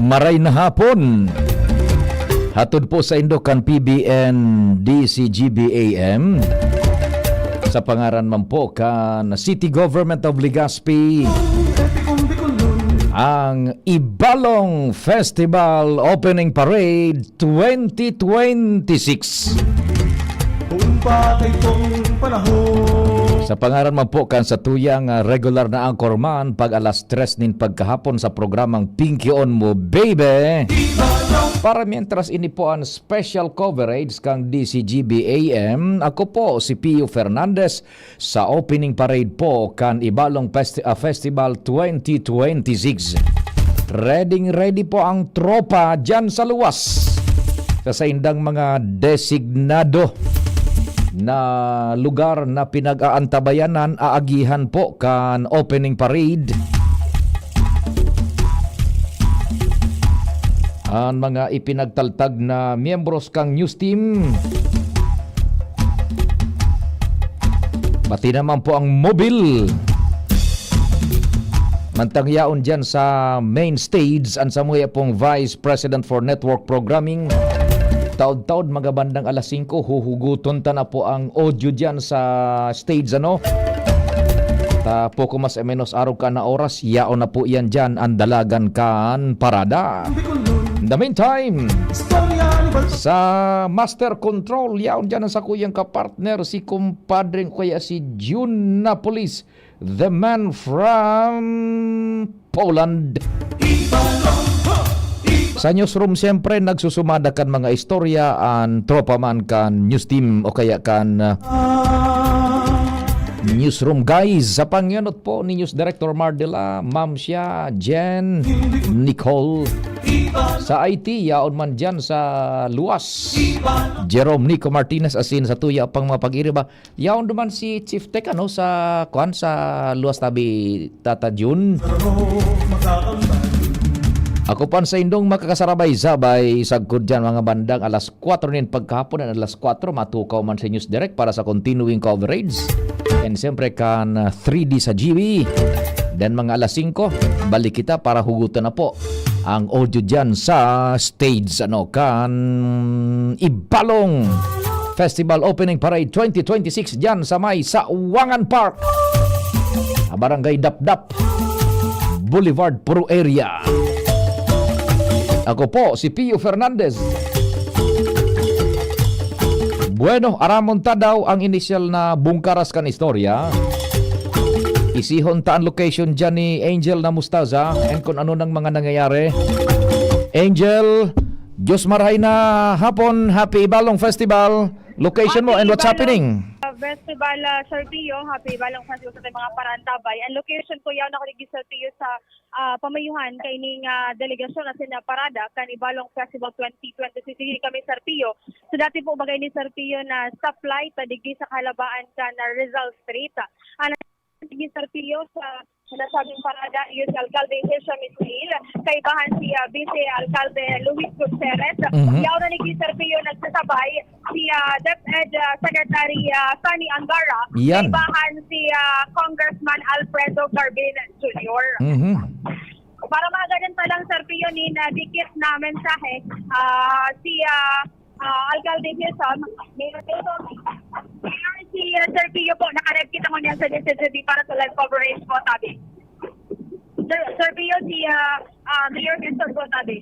Maray na hapon. Hatod po sa Indokan PBN DCGBAM. Sa pangaran man po kan City Government of Legazpi, ang Ibalong Festival Opening Parade 2026. Sa pangaran man po kan sa tuyang regular na anchorman pag alas 3 nin pagkahapon sa programang Pinky On Mo Baby. Para mientras ini po ang special coverage kang DCGBAM, ako po si Pio Fernandez sa opening parade po kan Ibalong Festival 2026. Ready po ang tropa dyan sa luwas sa indang mga designado na lugar na pinag-aantabayanan, aagihan po kan opening parade. Ang mga ipinagtaltag na miyembros kang news team. Pati naman po ang mobile. Mantangyaon dyan sa main stage ang samuya pong Vice President for Network Programming. Taod-taod mga bandang alas 5 huhuguton ta na po ang audio dyan sa stage poko mas menos araw ka na oras yaon na po yan dyan ang dalagan kan parada. In the meantime, sa Master Control yaon dyan ang sa kuyang kapartner si kumpadring kuya si June Napolis, the man from Poland. Sa newsroom siyempre nagsusumada kan mga istorya ang tropa man kan news team o kaya kan newsroom guys. Sa pangyunot po ni News Director Mardela, Ma'am siya, Jen, Nicole. Sa IT, yaon man dyan sa luwas, Jerome Nico Martinez asin sa tuya pang mga pag-iriba. Yaon duman si Chief Tech sa luwas tabi Tata June. Ako pan sa indong makakasarabay-sabay sagkod dyan mga bandang alas 4 nin pagkahapon at alas 4 matukaw man sa News Direct para sa continuing coverage. And siyempre kan 3D sa GB. Then mga alas 5 balik kita para hugutan na po ang audio dyan sa stage kan Ibalong Festival Opening Parade 2026 dyan sa may Sawangan Park, Barangay Dapdap, Boulevard Puro Area. Ako po, si Pio Fernandez. Bueno, aramon ta daw ang initial na bungkaras kan istorya. Isihon ta ang location dyan ni Angel na Mustaza and kung ano nang mga nangyayari. Angel, Diyos maray na hapon, Happy Ibalong Festival. Location mo and what's happening? Festival, Sir Pio, Happy Ibalong Festival sa mga parantabay. Ang location ko yaw nakaligi Sir Pio sa pamayuhan kay ning delegasyon na sinaparada kan Ibalong Festival 2026. Sige kami Sir Pio. So dati po bagay ni Sir Pio na stoplight digi sa kalabaan kan Rizal Street. Ano sige Sir Pio sa nasabing parada yun si Alcalde Hisham Ismail, kaibahan si Vice Alcalde Luis Gutierrez. Yaw na ni Sir Pio nagsasabay si DepEd Secretary Sunny Angara, kaibahan si Congressman Alfredo Carbin Jr. Para magagan pa lang Sir Pio ni dikit na mensahe si Alcalde Hisham si Sir Pio po nakarep kita mo niya sa DCGB para sa live coverage po tabi. Sir Pio si Mayor Hisham po tabi.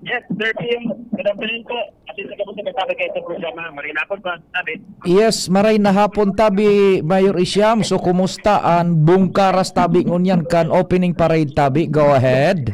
Yes, Sir Pio, good afternoon po. Atin sa kapag nagsabi kayo sa programa, maray na hapon ba tabi? Yes, maray na hapon tabi Mayor Isyam. So kumusta ang bungkaras tabi ngunyan kan opening parade tabi? Go ahead.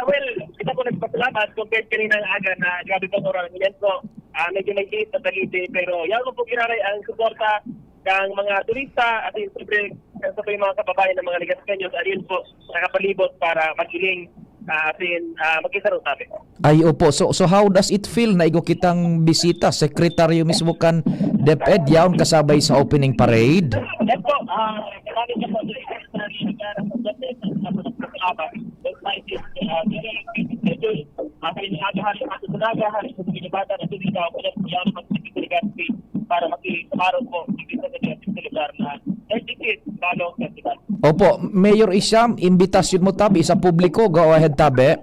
Well, kita po nagpasalamat compared kanina ng aga na grabe po oras yan po. Medyo nag-iit na taliti pero yan po ginaray ang suporta ng mga turista at siyempre sa mga kababayan ng mga Legaspeños at yun po nakapalibot para magiling atin mag-isaro tabi. Ay opo, so how does it feel na igo kitang bisita, sekretaryo mismo kan DepEd yaon kasabay sa opening parade? Yan po, kami sa po para makiparo po sa lugar na educate Ibalong Festival. Opo, Mayor Isyam, imbitasyon mo tabi sa publiko. Go ahead tabi.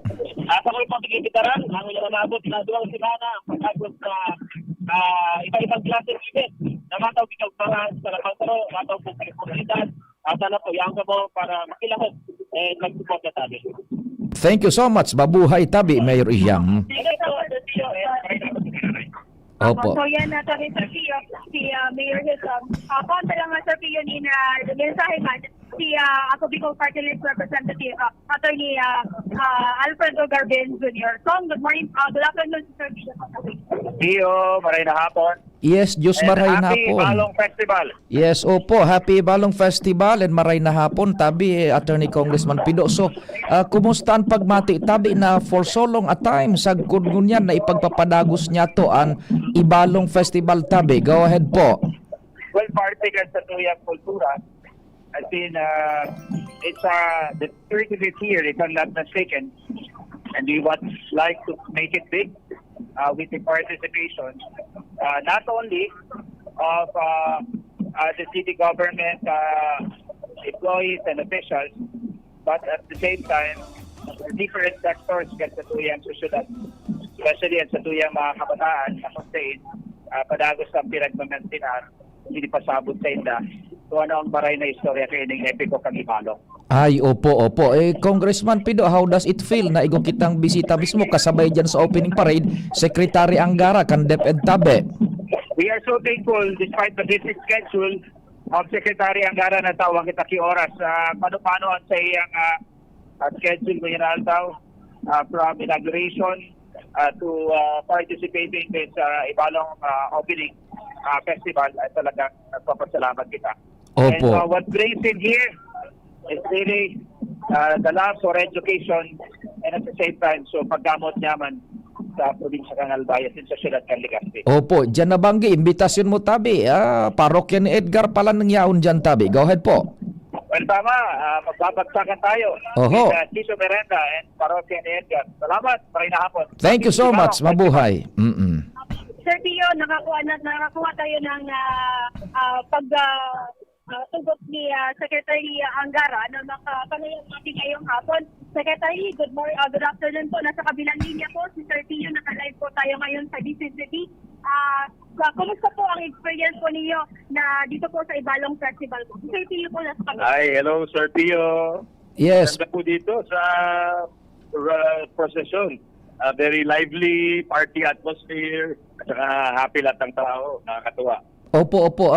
umabot na 2 semana ang pag-agos sa iba-ibang klase ng event. Namataw bitaw para sa labang mataw po kalikulitan. At ano po, yan mo para makilahok and mag-support na tabi. Thank you so much. Mabuhay tabi, Mayor Iyang. Opo. So yan na sabi Sir Pio, si Mayor Hilton. Konta lang nga Sir Pio ni na mensahe man si ako Bicol Party List Representative Attorney Alfredo Garben Jr. So good morning, good afternoon Sir Pio. Pio, maray na hapon. Yes, Diyos maray na Happy hapon. Balong Festival. Yes, opo. Happy Balong Festival and maray na hapon. Tabi, Attorney Congressman Pido. So, kumusta ang pagmati? Tabi na for so long a time, sagkod ngunyan na ipagpapadagos niya to ang Ibalong Festival. Tabi, go ahead po. Well, particle sa Tuyang Kultura. I think it's the 35th year, if I'm not mistaken. And we would like to make it big with the participation, not only of the city government employees and officials, but at the same time, different sectors sa tuyang susunod. Especially sa tuyang mga kabataan na sustain, padagos ang pinagmamantinan, hindi pasabot sa inda. So ano ang baray na istorya kay ng epiko kang Ibalong. Ay, opo, opo. Congressman Pido, how does it feel na igong kitang bisita mismo kasabay dyan sa opening parade, Secretary Angara, kan DepEd Tabe? We are so thankful despite the busy schedule of Secretary Angara na tawag kita ki oras. Paano ang sa iyang schedule ko yan from inauguration to participating in Ibalong opening festival ay talagang nagpapasalamat kita. Opo. And what brings in here is really the love for education and at the same time, so paggamot naman sa probinsya kang Albay at sa syudad kang Legazpi. Opo, dyan nabanggi, imbitasyon mo Tabi. Parokya ni Edgar pala nang yaon dyan Tabi. Go ahead po. Well, tama. Magbabagsakan tayo. Oho. With Tito Miranda and Parokya ni Edgar. Salamat. Maray na hapon. Thank you so much. Mabuhay. Sir Pio, nakakuha tayo ng tugot ni Secretary Angara na makapanayan natin ngayong hapon. Secretary, good morning, good afternoon po. Nasa kabilang linya po si Sir Pio, naka-live po tayo ngayon sa DCCD. Kumusta po ang experience po ninyo na dito po sa Ibalong Festival po? Sir Pio po nasa kabilang. Hi, hello Sir Pio. Yes. Ganda po dito sa procession. Very lively party atmosphere at saka happy lahat ng tao. Nakakatuwa. Opo, opo.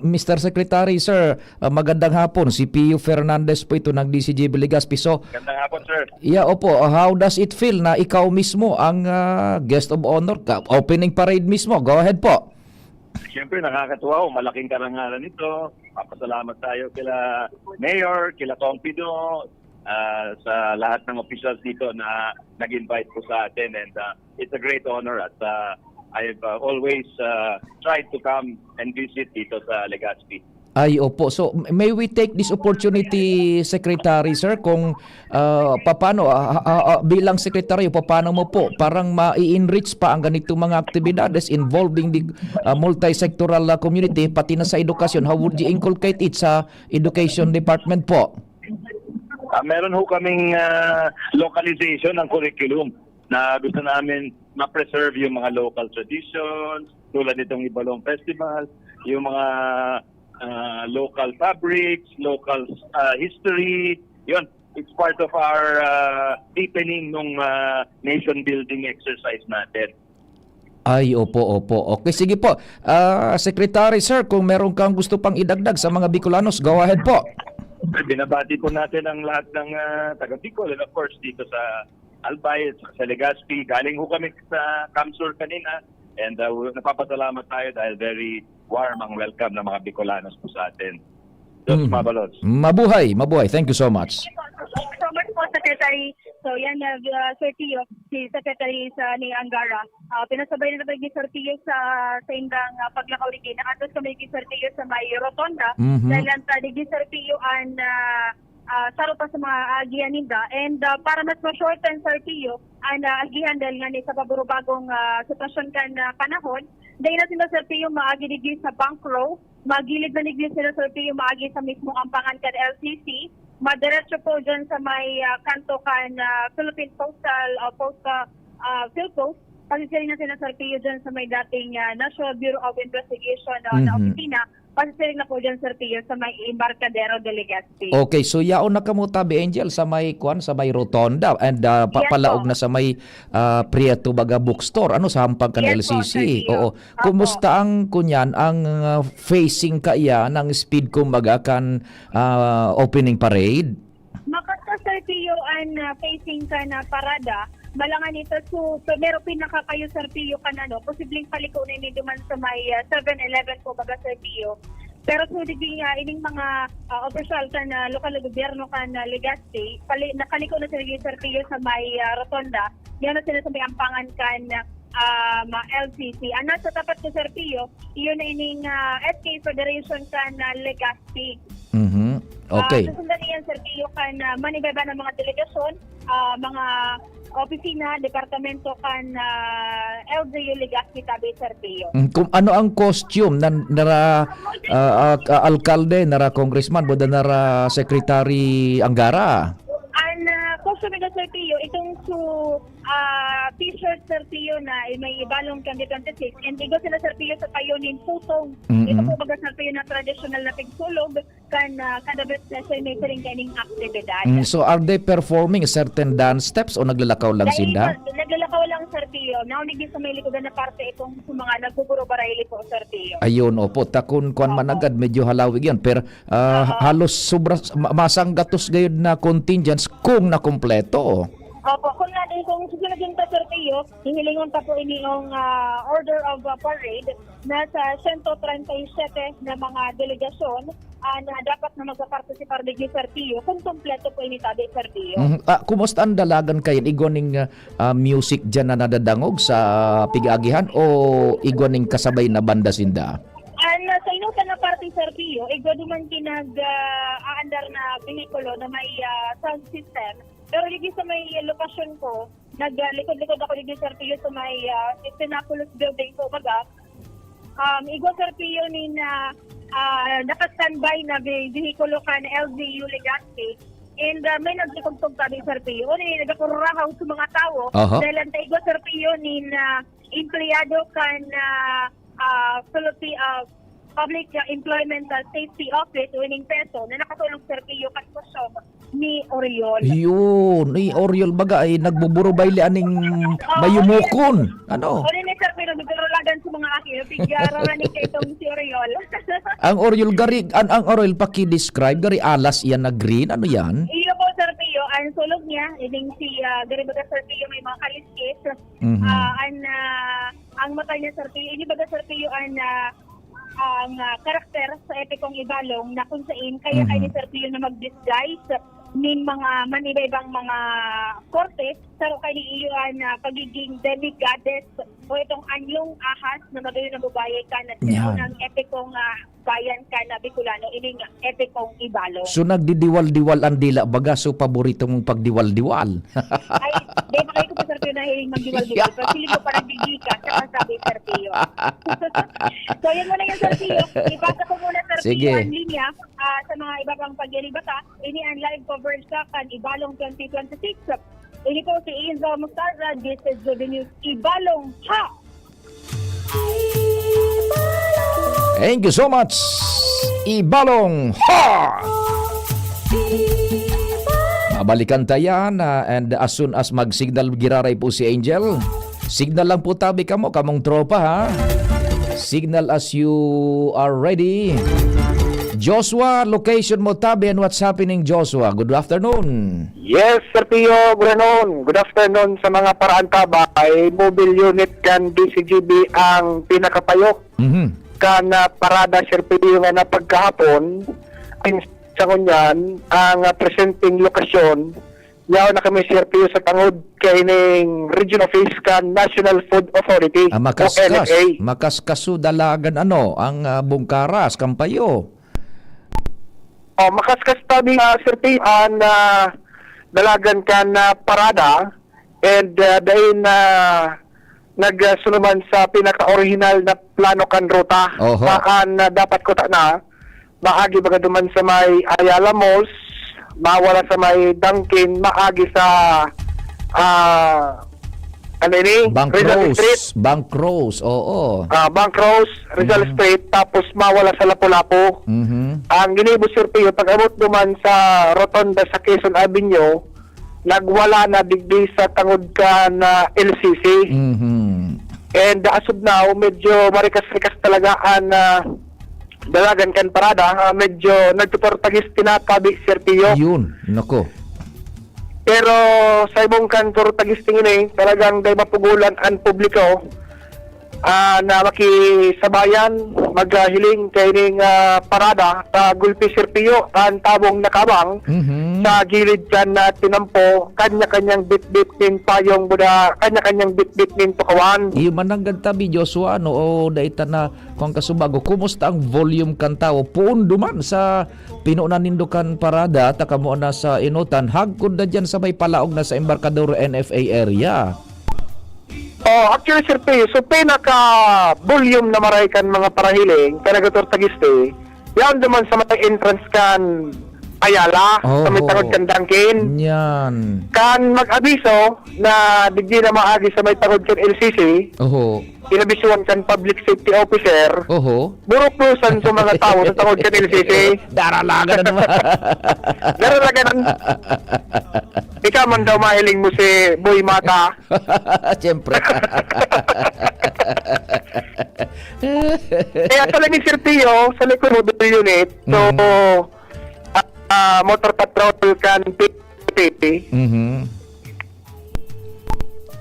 Mr. Secretary, sir, magandang hapon. Si Pio Fernandez po ito ng DCGB Legazpi. So, Gandang hapon, sir. yeah, opo. How does it feel na ikaw mismo ang guest of honor? Opening parade mismo. Go ahead po. Siyempre, nakakatuwa. Malaking karangalan ito. Papasalamat tayo kila Mayor, kila Tompido, sa lahat ng officials dito na nag-invite po sa atin. And it's a great honor at I've always tried to come and visit dito sa Legazpi. Ay, opo. So, may we take this opportunity, Secretary, sir, kung paano, bilang Secretary, paano mo po parang ma-enrich pa ang ganitong mga aktibidades involving the multi-sectoral community, pati na sa edukasyon. How would you inculcate it sa Education Department po? Meron ho kaming localization ng curriculum na gusto namin ma-preserve yung mga local traditions, tulad nitong Ibalong Festival, yung mga local fabrics, local history. Yun, it's part of our deepening ng nation-building exercise natin. Ay, opo, opo. Okay, sige po. Secretary, sir, kung meron kang gusto pang idagdag sa mga Bicolanos, go ahead po. Binabati po natin ang lahat ng taga-Bicol and of course dito sa Albay, sa Legazpi. Galing ho kami sa Kamsur kanina and napapasalamat tayo dahil very warm ang welcome ng mga Bicolanos po sa atin. Diyos mabalot. Mabuhay, mabuhay. Thank you so much. So much po, Secretary. So yan, Sir Pio, si Secretary ni Angara. Pinasabay na ni Sir Pio sa indang paglakaw ni Kina. Atos kami ni Sir Pio sa may rotonda. Dahil ang ni Sir Pio ang saro pa sa mga agihan ninda. And para mas ma-shorten, Sir Pio, ang agihan dahil nga sa paborobagong sitwasyon kan panahon, dahil na sila, Sir Pio, maagi digli sa bank row, magilid na digli sila, Sir Pio, maagi sa mismong ampangan kan LCC, madiretso po dyan sa may kanto kan Philippine Postal PhilPost, pasisiring na sila Sir Pio dyan sa may dating National Bureau of Investigation na opisina, pasisiring na po dyan Sir Pio sa may Embarcadero de Legazpi. Okay, so yaon na kamo tabi Angel sa may rotonda and Yes, palaog po. na sa may Prieto Baga Bookstore. Ano sa hampang kan Yes, po, LCC? Sir Pio. Oo. Kumusta ang kunyan ang facing kaya ng speed kumbaga kan opening parade? Makata Sir Pio ang facing ka na parada, malangan ito so pero pinaka kayo Sir Pio kanano, posibleng paliko na ini duman sa may 7-Eleven po baga Sir Pio. Pero so diging ining mga official ka na lokal na gobyerno ka na Legazpi, nakaliko na sila Sir Pio sa may rotonda. Yan na sila sa may ampangan ka na LCC. Ano sa tapat ko Sir Pio, iyon na ining SK Federation ka na Legazpi. Okay. Susundan niyan Sir Pio kan manibaba ng mga delegasyon, mga opisina, departamento kan LGU Legazpi tabi Sir Pio. Kung ano ang costume nara alkalde, nara congressman, boda nara secretary Angara? Ang costume ng Sir Pio, itong t-shirt Sir Pio na may ibalong 2026 and igo sila Sir Pio sa payunin putong. Ito po baga Sir Pio na traditional na pigsulog kan kadabit na sa may siring kaning aktibidad. So are they performing certain dance steps o naglalakaw lang sinda? Naglalakaw lang Sir Pio. Naunig din sa may likodan na parte itong mga nagpupuro barayli po Sir Pio. Ayun, opo. Takon kuan man agad, medyo halawig yan. Pero halos sobra, masanggatos gayud na contingents kung nakumpleto. Opo, kung susunod yung Sir Pio, hihilingon pa po inyong order of parade na sa 137 na mga delegasyon na dapat na magpaparticipar din Sir Pio kung kompleto po ini tabi Sir Pio. Kumusta ang dalagan kayo? Igoning music dyan na nadadangog sa pigagihan o igoning kasabay na banda sinda? Sa inutan na party Sir Pio, duman aandar na behikulo na may sound system. Pero dito sa may lokasyon ko, naglikod-likod ako dito Sir Pio sa may Pinaculus building ko baga. Igo Sir Pio ni na naka-standby na behikulo ka na LGU Legazpi. And may naglikod-tog tabi Sir Pio. O ni nagapururahaw sa mga tao. Dahil ang igo Sir Pio ni na empleyado ka na Public Employment Safety Office winning peso na nakatulong Sir Pio kasosyo ni Oriol. Yun, ni Oriol baga ay nagbuburo bayle aning mayumukon. Ano? O ni Sir Pio, nagdurulagan sa mga akin. Pigyararan ni itong si Oriol. Ang Oriol gari, ang Oriol paki-describe, gari alas yan na green, ano yan? Iyo po Sir Pio, ang sulog niya, ining si gari baga Sir Pio may mga kaliskis. Ang mata niya Sir Pio, ini baga Sir Pio ang karakter sa epikong ibalong na kung saan kaya ni Sir Pio na mag-disguise ning mga manibaybang mga korte pero kay ni iyon pagiging demi-goddess o itong anyong ahas na magayon na babae ka na ng epikong bayan ka na Bicolano ining epikong ibalong. So nagdidiwal-diwal ang dila baga so paborito mong pagdiwal-diwal. Ay, di ba kayo ko Sir Pio na hiling magdiwal-diwal pero sili ko parang bigika sa sabi Sir Pio. So yun muna yung Sir Pio. Ipasa ko muna Sir Sige. Pio ang linya sa mga iba pang pagyalibata. Ini ang live coverage ka kan Ibalong 2026. Ini po si Enzo Mustaza. This is the news. Ibalong ha! Thank you so much, Ibalong ha! Mabalikan tayan and as soon as mag-signal giraray po si Angel. Signal lang po tabi kamo, kamong tropa ha. Signal as you are ready. Joshua, location mo tabi and what's happening Joshua? Good afternoon. Yes, Sir Pio, good afternoon. Good afternoon sa mga paraan tabay. Mobile unit kan DCGB ang pinakapayok kan parada Sir Pio nga na pagkahapon. Ay sa kunyan, ang presenting lokasyon yaw na kami Sir Pio sa tangod kay ning Region Office kan National Food Authority o NFA. Makaskaso dalagan ano ang bungkaras kampayo. Makaskas tabi Sir Pio ang dalagan kan parada and dahil nagsunuman sa pinaka-original na plano kan ruta. Saan dapat ko na maagi baga duman sa may Ayala Malls, mawala sa may Dunkin, maagi sa ano ini? Rizal Street. Bank Rose, oo. Bank Rose, Rizal Street, tapos mawala sa Lapu-Lapu. Mhm. Ang ginibus Sirpio, pag abot duman sa rotonda sa Quezon Avenue, nagwala na digdi sa tangod ka na LCC. Mhm. And as of now, medyo marikas-rikas talaga ang dalagan kan parada. Medyo nagtutortagis tinatabi Sirpio. Yun, nako. Pero sa ibong kantor tagis tingin talagang day mapugulan ang publiko na makisabayan maghiling kay ning parada sa Gulpi Sirpio ang tabong nakabang Mhm. sa gilid kan na tinampo kanya-kanyang bit-bit nin payong buda kanya-kanyang bit-bit nin tukawan. Iyo mananggad tabi Joshua no o daita na kung kasubago kumusta ang volume kan tao puon duman sa pinunan nindukan parada ta kamo na sa inutan hagkod na dyan sa may palaog na sa Embarcadero NFA area. Actually Sir P, so pinaka-volume na maray kan mga parahiling kanagator tagiste yan duman sa mga entrance kan Ayala sa may tangod kan Dangkin. Yan. Kan mag-abiso na digdi na maagi sa may tangod kan LCC, Oho. inabisuan kan public safety officer, Oho. buruklusan sa mga tao sa tangod kan LCC. Daralaga na naman. Pero laganan, ikaw man daw mahiling mo si Boy Mata. Siyempre. Kaya talagang Sir Tio, sa likod mo unit, so, motor patrol kan PPP, Mhm.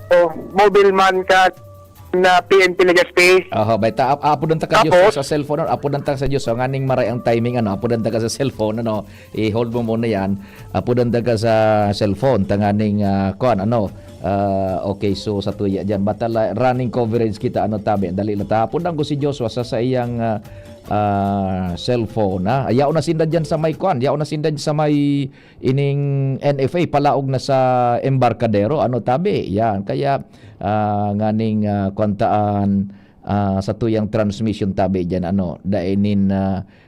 o mobile man kan na PNP Legaspi. Aha, baita apo dan ta ka Tapos? Diyos sa cellphone apo dan ta sa Diyos ang aning maray ang timing ano apo dan ta ka sa cellphone ano i-hold mo muna yan apo dan ta ka sa cellphone tanganing kuan ano okay so sa tuya diyan batala running coverage kita ano tabi dali na ta apo dan ko si Joshua sa iyang cellphone ha ayaw na sinda diyan sa may kuan ayaw na sinda sa may ining NFA palaog na sa Embarcadero ano tabi yan kaya nganing kwantaan sa tuyang transmission tabi dyan ano dainin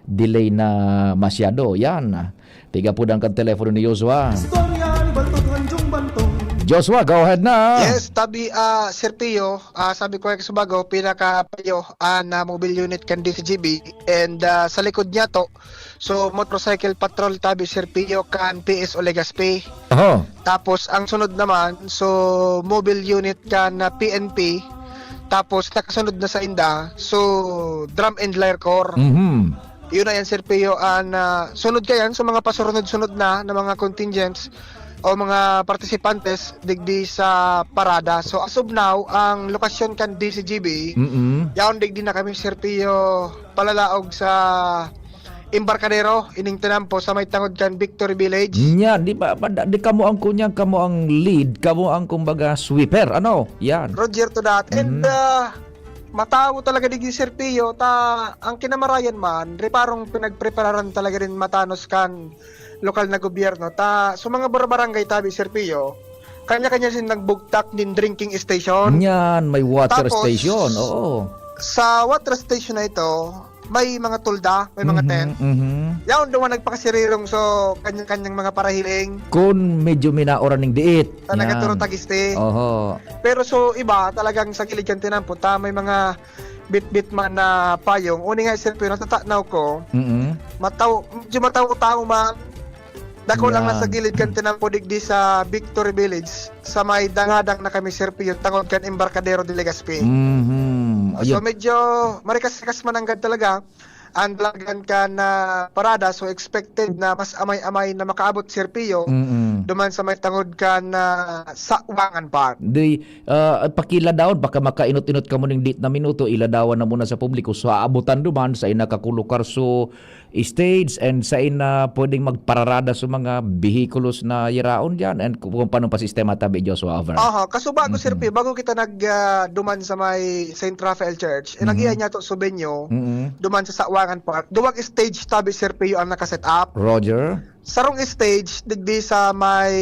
delay na masyado yan tiga po ang telepono ni Joshua. Joshua, go ahead na. Yes, tabi Sir Tio, sabi ko kay Subago, pinakapayo na mobile unit kan DCGB and sa likod niya to, so motorcycle patrol tabi Sir Tio kan PS Olegaspi. Oho. Tapos ang sunod naman, so mobile unit kan PNP, tapos nakasunod na sa Inda, so drum and lyre corps. Mhm. Yun na yan Sir Tio, sunod kayan sa mga pasunod-sunod na mga contingents o mga partisipantes digdi sa parada. So as of now, ang lokasyon kan DCGB, Mhm. yaon digdi na kami Sir Tio palalaog sa Embarcadero ining tinampo sa may tangod kan Victory Village. Yan, di ba di kamo ang kunyang kamo ang lead, kamo ang kumbaga sweeper. Ano? Yan. Roger to that. And matawo talaga digdi Sir Tio ta ang kinamarayan man reparong pinagprepararan talaga rin matanos kan lokal na gobyerno ta so mga barangay tabi Sir Pio kanya-kanya sin nagbugtak din drinking station. Yan, may water Tapos, station. Oo. Sa water station na ito may mga tulda, may mga tent. Mhm. Yaon duman nagpakasirirong so kanya-kanyang mga parahiling Kung medyo minaoran ng diit. ta nagaturo tagiste. Oho. Pero so iba talagang sa gilid kan tinampo ta may mga bit-bit man na payong. Uni nga Sir Pio natatanaw ko Mhm. medyo mataw-tao man. Dako lang Yan. na sa gilid kan tinampo digdi sa Victory Village sa may dangadang na kami Sir Pio tangod kan Embarcadero de Legazpi. Mhm. So Ayun. medyo marikas-kas mananggad talaga ang dalagan ka na parada so expected na mas amay-amay na makaabot Sir Pio Mhm. duman sa may tangod ka na Sawangan Park. Di pakila daw baka makainot-inot ka mo ning dit na minuto iladawan na muna sa publiko so aabutan duman sa ina kakulukar so stage and sa ina pwedeng magpararada sa mga vehikulos na yaraon diyan and kung paano pa sistema tabi Joshua over. Aha, kaso bago Sir Pio, bago kita duman sa may St. Raphael Church, nagiya niya to Subenyo, Mhm. duman sa Sawangan Park. Duwag stage tabi Sir Pio ang nakaset up. Roger. Sarong stage digdi sa may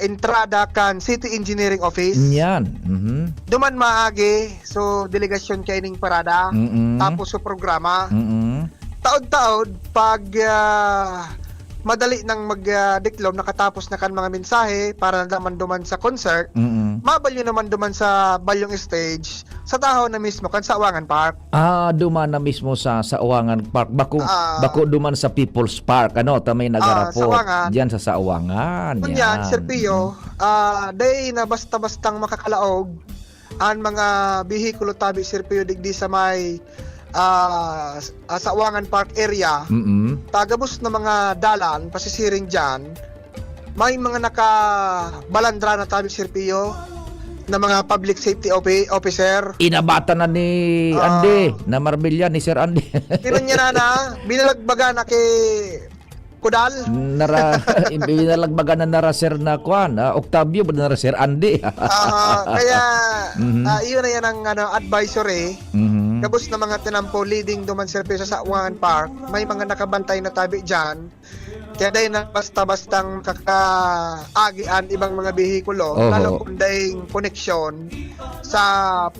entrada kan City Engineering Office. Yan. Mhm. Duman maagi so delegasyon kay ning parada. Mhm. Tapos so programa. Mhm. Taod-taod pag madali nang magdiklom nakatapos na kan mga mensahe para naman duman sa concert. Mabalyo naman duman sa balyong stage sa tahaw na mismo kan sa Awangan Park. Duman na mismo sa Awangan Park. Bako duman sa People's Park. Ano, tamay Sa nagarapot. Awangan. Diyan sa Awangan. Kunyan, Sir Pio, day na basta-bastang makakalaog ang mga bihikulo tabi Sir Pio digdi sa may sa Awangan Park area. Tagabos na mga dalan, pasisiring dyan, may mga nakabalandra na tabi Sir Pio na mga public safety officer. Inabata na ni Andy, na Marbella ni Sir Andy. Tinan na, binalagbaga na kay Kudal. Binalagbaga na nara Sir na Kwan, Octavio, ba nara Sir Andy? Kaya, iyon na yan ang advisory. Kabos na mga tinampo leading duman Sir Pio sa Awangan Park, may mga nakabantay na tabi dyan. Kaya dahil na basta-bastang kakaagian ibang mga bihikulo, lalo kung dahil koneksyon sa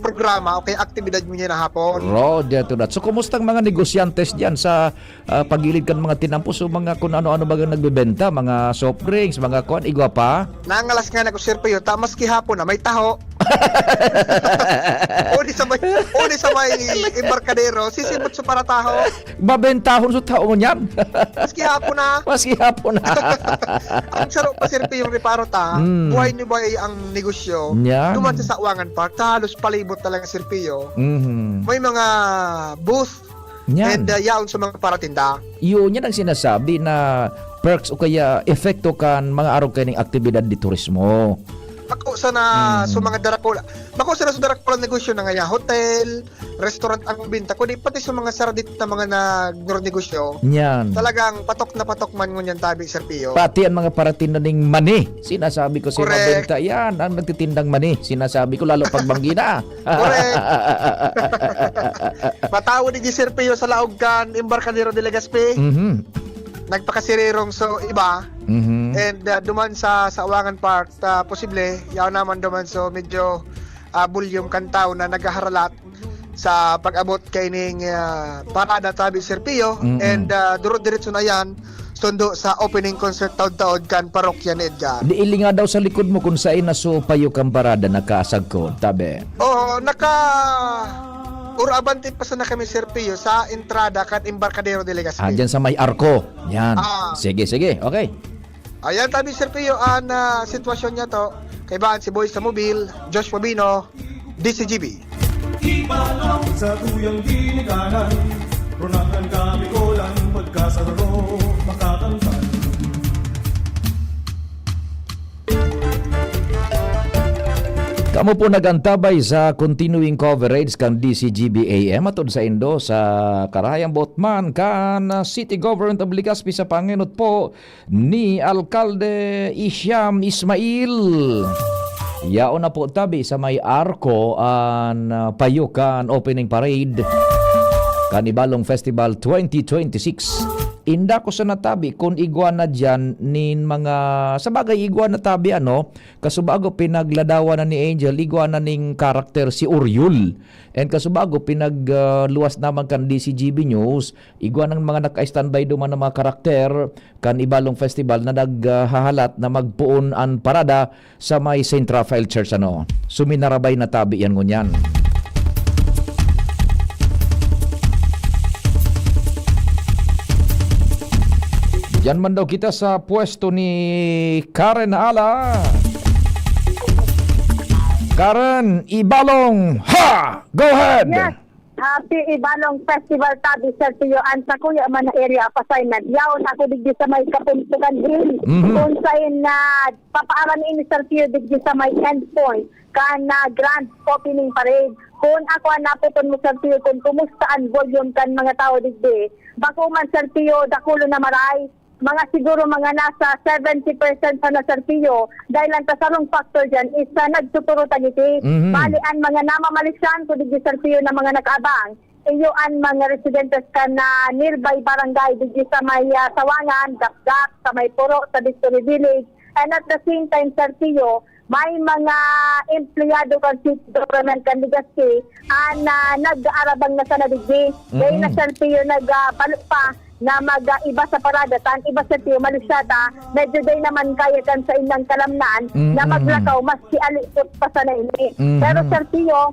programa o kaya aktibidad mo niya na hapon. Roger to that. So, kumusta ang mga negosyantes dyan sa pagilid kan mga tinampo? So, mga kung ano-ano ba nagbebenta? Mga soft drinks, mga kuan, igwa pa? Nangalas nga na ko Sir Pio, tamas kihapon na may taho. Uni sa may embarkadero, sisimot sa para taho. Babentahon sa tao mo niyan. Maski hapon na. Maski hapon na. Ang sarap pa Sir Pio yung reparo ta. Buhay ni buhay ang negosyo. Yan. Duman sa Awangan Park, halos palibot talaga Sir Pio. May mga booth Yan. and yaon sa mga paratinda. Yun yan ang sinasabi na perks o kaya efekto kan mga araw kaning aktibidad di turismo. Bako sa mga darakula. Bako sa darakula negosyo na nga hotel, restaurant ang binta kundi pati sa mga saradit na mga negosyo. Yan. Talagang patok na patok man ngunyan tabi Sir Pio. Pati ang mga paratinda ning mani. Sinasabi ko sa Correct. mabenta yan, ang nagtitindang mani. Sinasabi ko lalo pag banggina. Correct. Matawo ni Sir Pio sa laog kan Embarcadero de Legazpi. Nagpakasirirong so iba. And duman sa Awangan Park, posible yaw naman duman so medyo volume kantaw na nagaharalat sa pag-abot kay ning parada tabi Sir Pio. And duro-diretso na yan sundo sa opening concert taod-taod kan parokya ni Edgar. Di ili nga daw sa likod mo kung saan nasupayo kang parada nakaasag ko, tabi. Oo, Urabante pa sa na kami Sir Pio sa entrada kan Embarcadero de Legazpi. Dyan sa may arko. Yan. Sige. Okay. Ayan tabi Sir Pio ang sitwasyon niya to. Kay Baan si Boy sa Mobil, Josh Mabino, DCGB. Ibalong sa tuyang ginikanan, runakan kami kolan, pagkasararo, makakantan. Kamo po nagantabay sa continuing coverage kan DCGB AM atod sa Indo sa Karayang Botman kan City Government of Legazpi sa panginot po ni Alkalde Isyam Ismail. Yaon na po tabi sa may arko ang payukan opening parade Kanibalong Festival 2026. Inda ko sa natabi kung iguana dyan nin mga sabagay iguana tabi kasubago pinagladawan na ni Angel iguana ning karakter si Uryul and kasubago pinagluwas naman kan DCGB News iguana ng mga naka-standby duman ng mga karakter kan Ibalong Festival na naghahalat na magpuon an parada sa may St. Raphael Church suminarabay na tabi yan ngunyan. Yan man daw kita sa pwesto ni Karen Ala. Karen Ibalong, ha! Go ahead! Yes. Happy Ibalong Festival tabi Sir Pio an sa kuya man na area of assignment. Yaon ako digdi sa may kapuntukan din. Kung sa'yo na papaaran ini Sir Pio digdi sa may endpoint kan na grand opening parade. Kung ako naputon mo Sir Pio kung kumusta ang volume kan mga tao digdi. Bako man Sir Pio dakulo na maray. Mga siguro mga nasa 70% sa Sir Pio dahil ang kasarong factor dyan is nagtuturo tagiti. Bali ang mga namamalisyan ko digdi Sir Pio na mga nag-abang. Iyo ang mga residentes ka na nearby barangay digdi sa may Sawangan, Gapgap, sa may Puro, sa Victory Village. And at the same time Sir Pio, may mga empleyado kan city government kan Legazpi na nag-aarabang na sa nadigdi. Dahil na Sir Pio nagbalo pa na mag-iba sa parada, tan iba sa tiyo, malusyata, medyo day naman kaya kan sa ilang kalamnan, na maglakaw, maski alikot pa sa naini. Pero Sir Tio,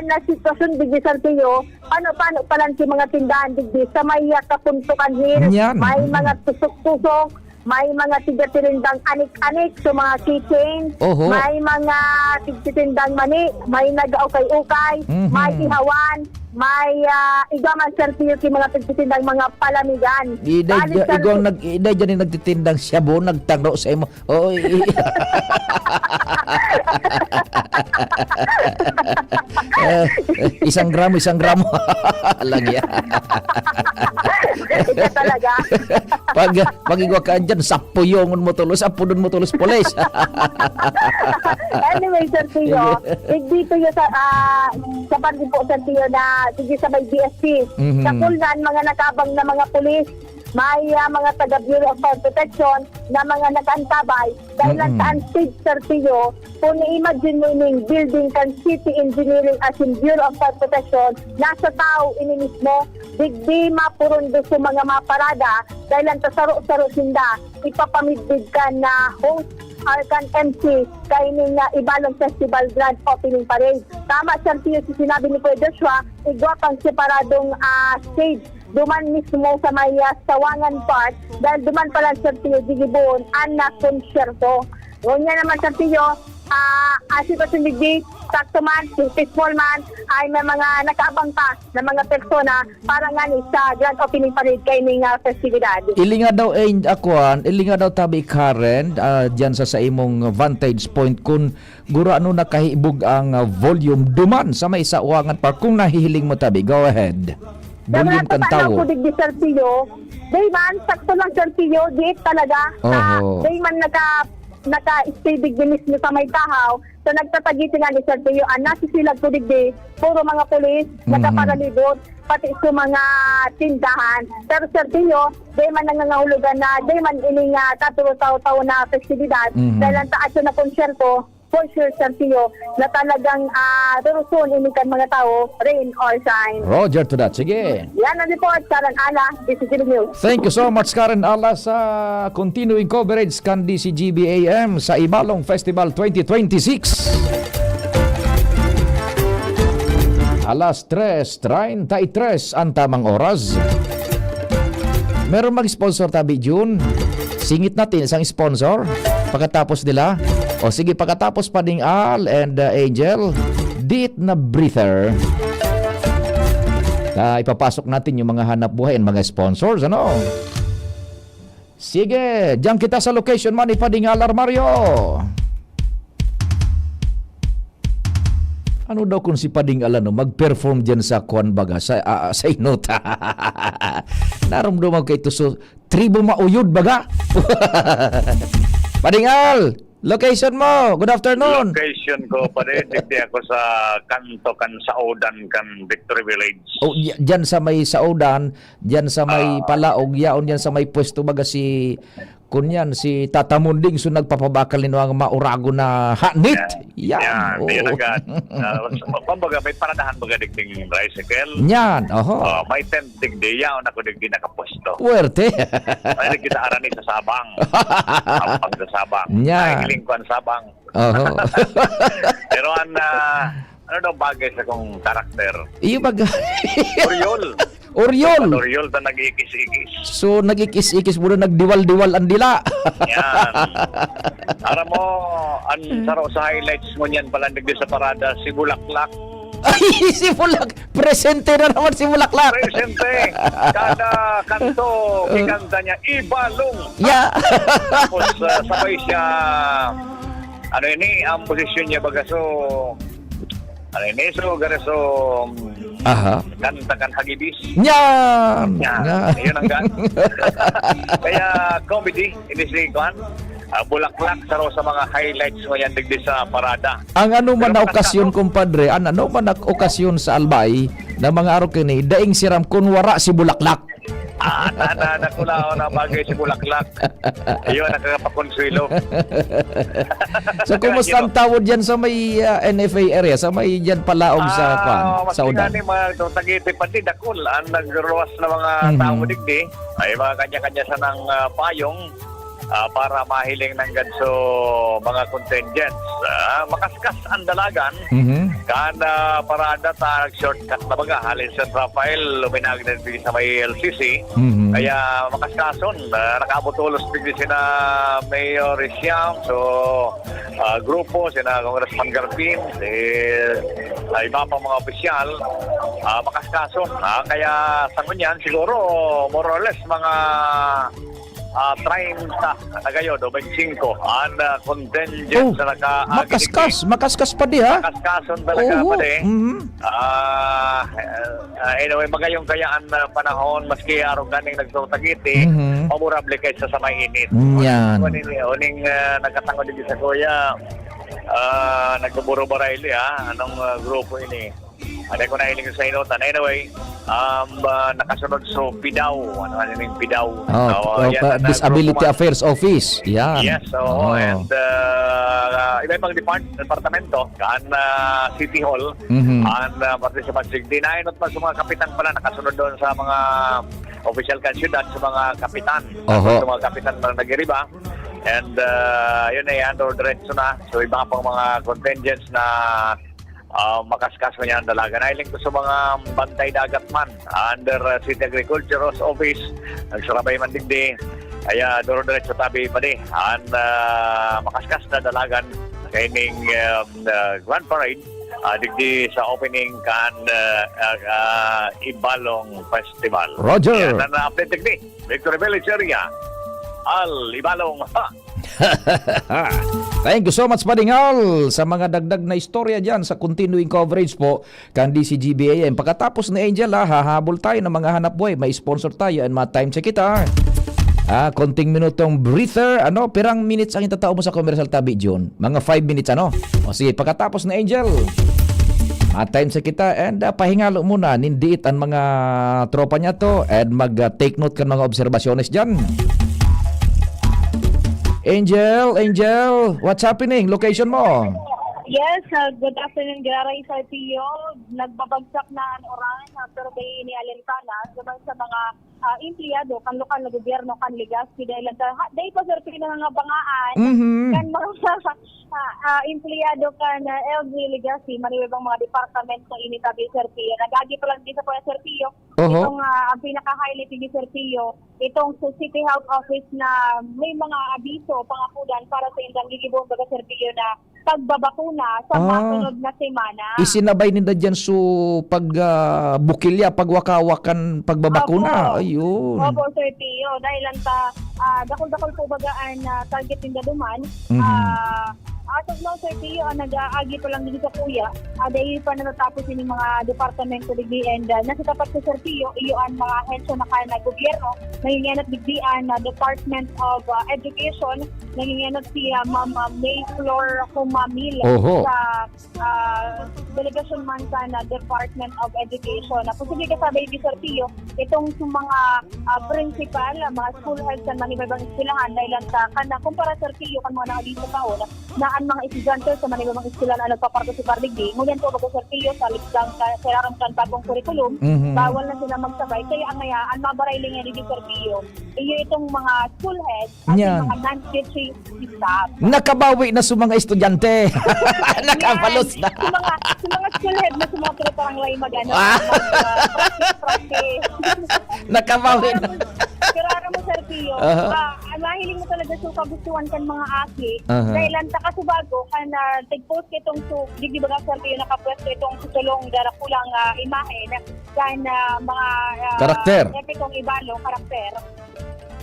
na sitwasyon digdi Sir Tio, paano palang si mga tindahan digdi, sa may kapuntukan here, Yan. may mga tusok-tusok, may mga tigatirindang anik-anik, so mga keychain, Oho. may mga tigatirindang mani, may nag-ukay-ukay, may ihawan, may igaman Sir Tio, mga tigatirindang mga palamigan. Bali, Sir Igong iday dyan nagtitindang shabu, nagtagro sa imo. Oh, isang gramo. Lang yan. Ito talaga. Pag igwa ka dyan, sapuyongon mo tulos, apudon mo tulos pulis. Anyway, Sir Tio, dito yun sa pandi po, Sir Tio, na sige sa may BSP. Sa Kulnan, mga nakabang na mga pulis, may mga taga-Bureau of Fire Protection na mga nakaantabay. Dahil lang sa stage, Sir Tio, kung i-imagine mo ining building kan city engineering as in Bureau of Fire Protection, nasa tao ini mismo, digdi mapurundo sa mga maparada, dahil lang tasaro-saro sinda, ipapamidbid ka na host Arkan MC kaining Ibalong Festival Grand Opening Parade. Tama, Sir Tio, si sinabi ni Kuya Joshua, igwa pang separadong stage duman mismo sa may Sawangan Park, dahil duman pala Sir Tio Digibon anak konsyerto. Ngayon naman Sir Tio, sitwasyon digdi, sakto man, peaceful man, ay may mga nakaabang pa na mga persona para nga ni sa Grand Opening Parade kaining festividad. Ilinga daw ilinga daw tabi Karen diyan sa imong vantage point kun gura ano nakahibog ang volume duman sa may Sawangan Park kung nahihiling mo tabi. Go ahead. Volume kan tawo. Ko digdi Sir Tio, day man sakto lang Sir Tio, di talaga. Day man naka-stay digdi mismo sa may tahaw. So nagtatagiti nga ni Sir Tio, nasisilag ko digdi, puro mga pulis, nakaparalibot, pati sa mga tindahan. Pero Sir Tio, day man nangangahulugan na, day man ining taturo-taw-taw na festividad, dahil ang taas na konsyerto, for sure, Sir Tio, na talagang turusun inikan mga tao, rain or shine. Roger to that. Sige. Yan ang report, Karen Ala, DCGB News. Thank you so much Karen Ala sa continuing coverage kan DCGB-AM sa Ibalong Festival 2026. Alas 3:33 ang tamang oras. Meron mag-sponsor tabi June. Singit natin isang sponsor pagkatapos nila. O sige, pagkatapos pa ding Al and Angel, dit na breather. Ipapasok natin yung mga hanap buhay and mga sponsors, ano? Sige, diyan kita sa location man ipadingalar Mario. Ano daw kung si Pading Alano mag-perform diyan sa Kwan Baga sa Inota. Naramdaman kay ito so tribo mauyod baga. Pading Al, location mo. Good afternoon. Location ko pa rin. Digdi ako sa kanto kan Saudan kan Victory Village. Oh, diyan sa may Saudan, diyan sa may Palaog, yaon diyan sa may pwesto baga si kunyan si Tata Munding so nagpapabakal nino ang maurago na hanit. Yan. Yan agad. Kumbaga may paradahan baga digding tricycle. Yan, oho. May tent digdi yaon ako digdi nakapwesto. Puwerte. Ay kita arani sa Sabang. Ang sa Sabang. Yan. Ay lingkuan Sabang. Oho. Pero ano daw bagay sa kong karakter? Iyo bag Oriol. Oriol na nag-ikis-ikis. So nagikis-ikis mo na nagdiwal-diwal ang dila. Yan. Aram mo, ang saro sa highlights mo niyan pala nagdi sa parada, si Bulaklak. Ay, si Bulak. Presente na naman si Bulaklak. Presente. Kada kanto, ikanta niya, Ibalong. Yeah. Tapos sabay siya, ang posisyon niya baga so, Aha. kantakan hagibis. Yan. Yun ang gan. Kaya comedy, ini si Kwan. Bulaklak saro sa mga highlights mo yan digdi sa parada. Ang ano man na Pero okasyon, kumpadre, ano man na okasyon sa Albay na mga araw kini, daing siram kunwara si Bulaklak. Nakula na bagay si Bulaklak. Ayun, nakakapakonsuelo. So, kumusta ang tawod dyan sa may NFA area? Sa may dyan palaog sa Udan? Mas mga Tagiti pati dakul ang nagruwas na mga tao digdi ay mga kanya-kanya sa ng payong para mahiling ng ganso mga contingents. Makaskas ang dalagan kan parada ta shortcut na baga halin sa Rafael luminag na din sa may LCC. Kaya makaskason nakabutulos digdi sina Mayor Siam, so grupo sina Congressman Garpin, iba pa mga opisyal makaskason. Kaya sa kunyan siguro more or less mga 30 na kayo, 25 ang contingent na Makaskas pa di ha? Makaskason talaga pa di. Anyway, magayong kayaan na panahon, maski araw kaning nagtutagiti, pamurable kayo sa samay init. Yan. Uning nagkatango din sa kuya, nagbuburo-barayli anong grupo ini? Ano ko nahiling sa inutan. Anyway, nakasunod sa PIDAW. Ano yung PIDAW? Disability Affairs Office. Yan. Yes, and iba-ibang departamento, kan City Hall, and participants. Dinainot pa sa mga kapitan pala, nakasunod doon sa mga official kan syudad, sa mga kapitan. Sa mga kapitan na nag-iriba. And yun ay andor diretso na. So iba pang mga contingents na makaskas niya ang dalaga. Nailing ko sa mga bantay dagat man under City Agriculture Office, nagsarabay man digdi. Kaya duro-diretso tabi pa di. And makaskas na dalagan kaining Grand Parade digdi sa opening kan Ibalong Festival. Roger. Yan ang update digdi. Victory Village area. Ibalong Thank you so much, Padingal, sa mga dagdag na istorya dyan sa continuing coverage po kan DCGBAM. Pagkatapos ni Angel, hahabol tayo ng mga hanap buhay. May sponsor tayo and ma-time check kita. Konting minutong breather. Pirang minutes ang itatao mo sa commercial tabi, John? Mga 5 minutes, O sige, pagkatapos ni Angel, time check kita and pahingalo muna, nindiit ang mga tropa niya to and mag-take note ka ng mga obserbasyones dyan. Angel, what's happening? Location mo? Yes, good afternoon, Garay sa PO. Nagbabagsak na ang oras na survey ni Alentana sa mga empleyado kan lokal na gobyerno kan Legazpi dahil dahil pa sir mga bangaan kan mga empleyado kan LG Legazpi maniwebang mga departamento ini tabi sir Pio. Nagagi pa lang din sa sir Pio. Itong ang pinaka-highlight ni sir Pio, itong sa City Health Office na may mga abiso, pangakulan para sa indang gigibong baga sir Pio na pagbabakuna sa masunod na semana. Isinabay nila dyan so pagbukilya, pagwakawakan, pagbabakuna. Ayun. Opo, Sir Tio. Dahil lang dakol-dakol po bagaan target nila duman. As of now, Sir Tio, nag-aagi pa lang din sa kuya. Dahil pa na natapos yung mga departamento digdi and nasa tapat sa Sir Tio, iyon mga hensyo na kaya na gobyerno, nanginganat digdian na Department of Education, nanginganat si Ma'am May Flor Humamil sa delegasyon man sa Department of Education. Posible ka sabi ni Sir Tio, itong mga principal, mga school heads na manibabang iskilahan dahil lang sa kumpara Sir Tio kan mga nakadito taon na ang mga estudyante sa manibabang iskilahan na nagpaparticipar digdi. Ngunyan po bago Sir Tio sa liksang kararamkan bagong curriculum, bawal na sila magsabay. Kaya ang mabarailing yan ni Sir Tio, itong mga school heads at yung mga non-teaching staff. Nakabawi na sa mga estudyante. Nakapalos na. Sa mga school head na sumatro parang lay mag-ano. Practice. Nakabawi na. Pero ano mo, Sir Tio, mahiling mo talaga sa kagustuhan kan mga aki. Dahil lang takasubago, kan tag-post itong digdi ba Sir Tio, nakapwesto itong susulong darakulang imahe kan mga karakter. Epikong Ibalo, karakter.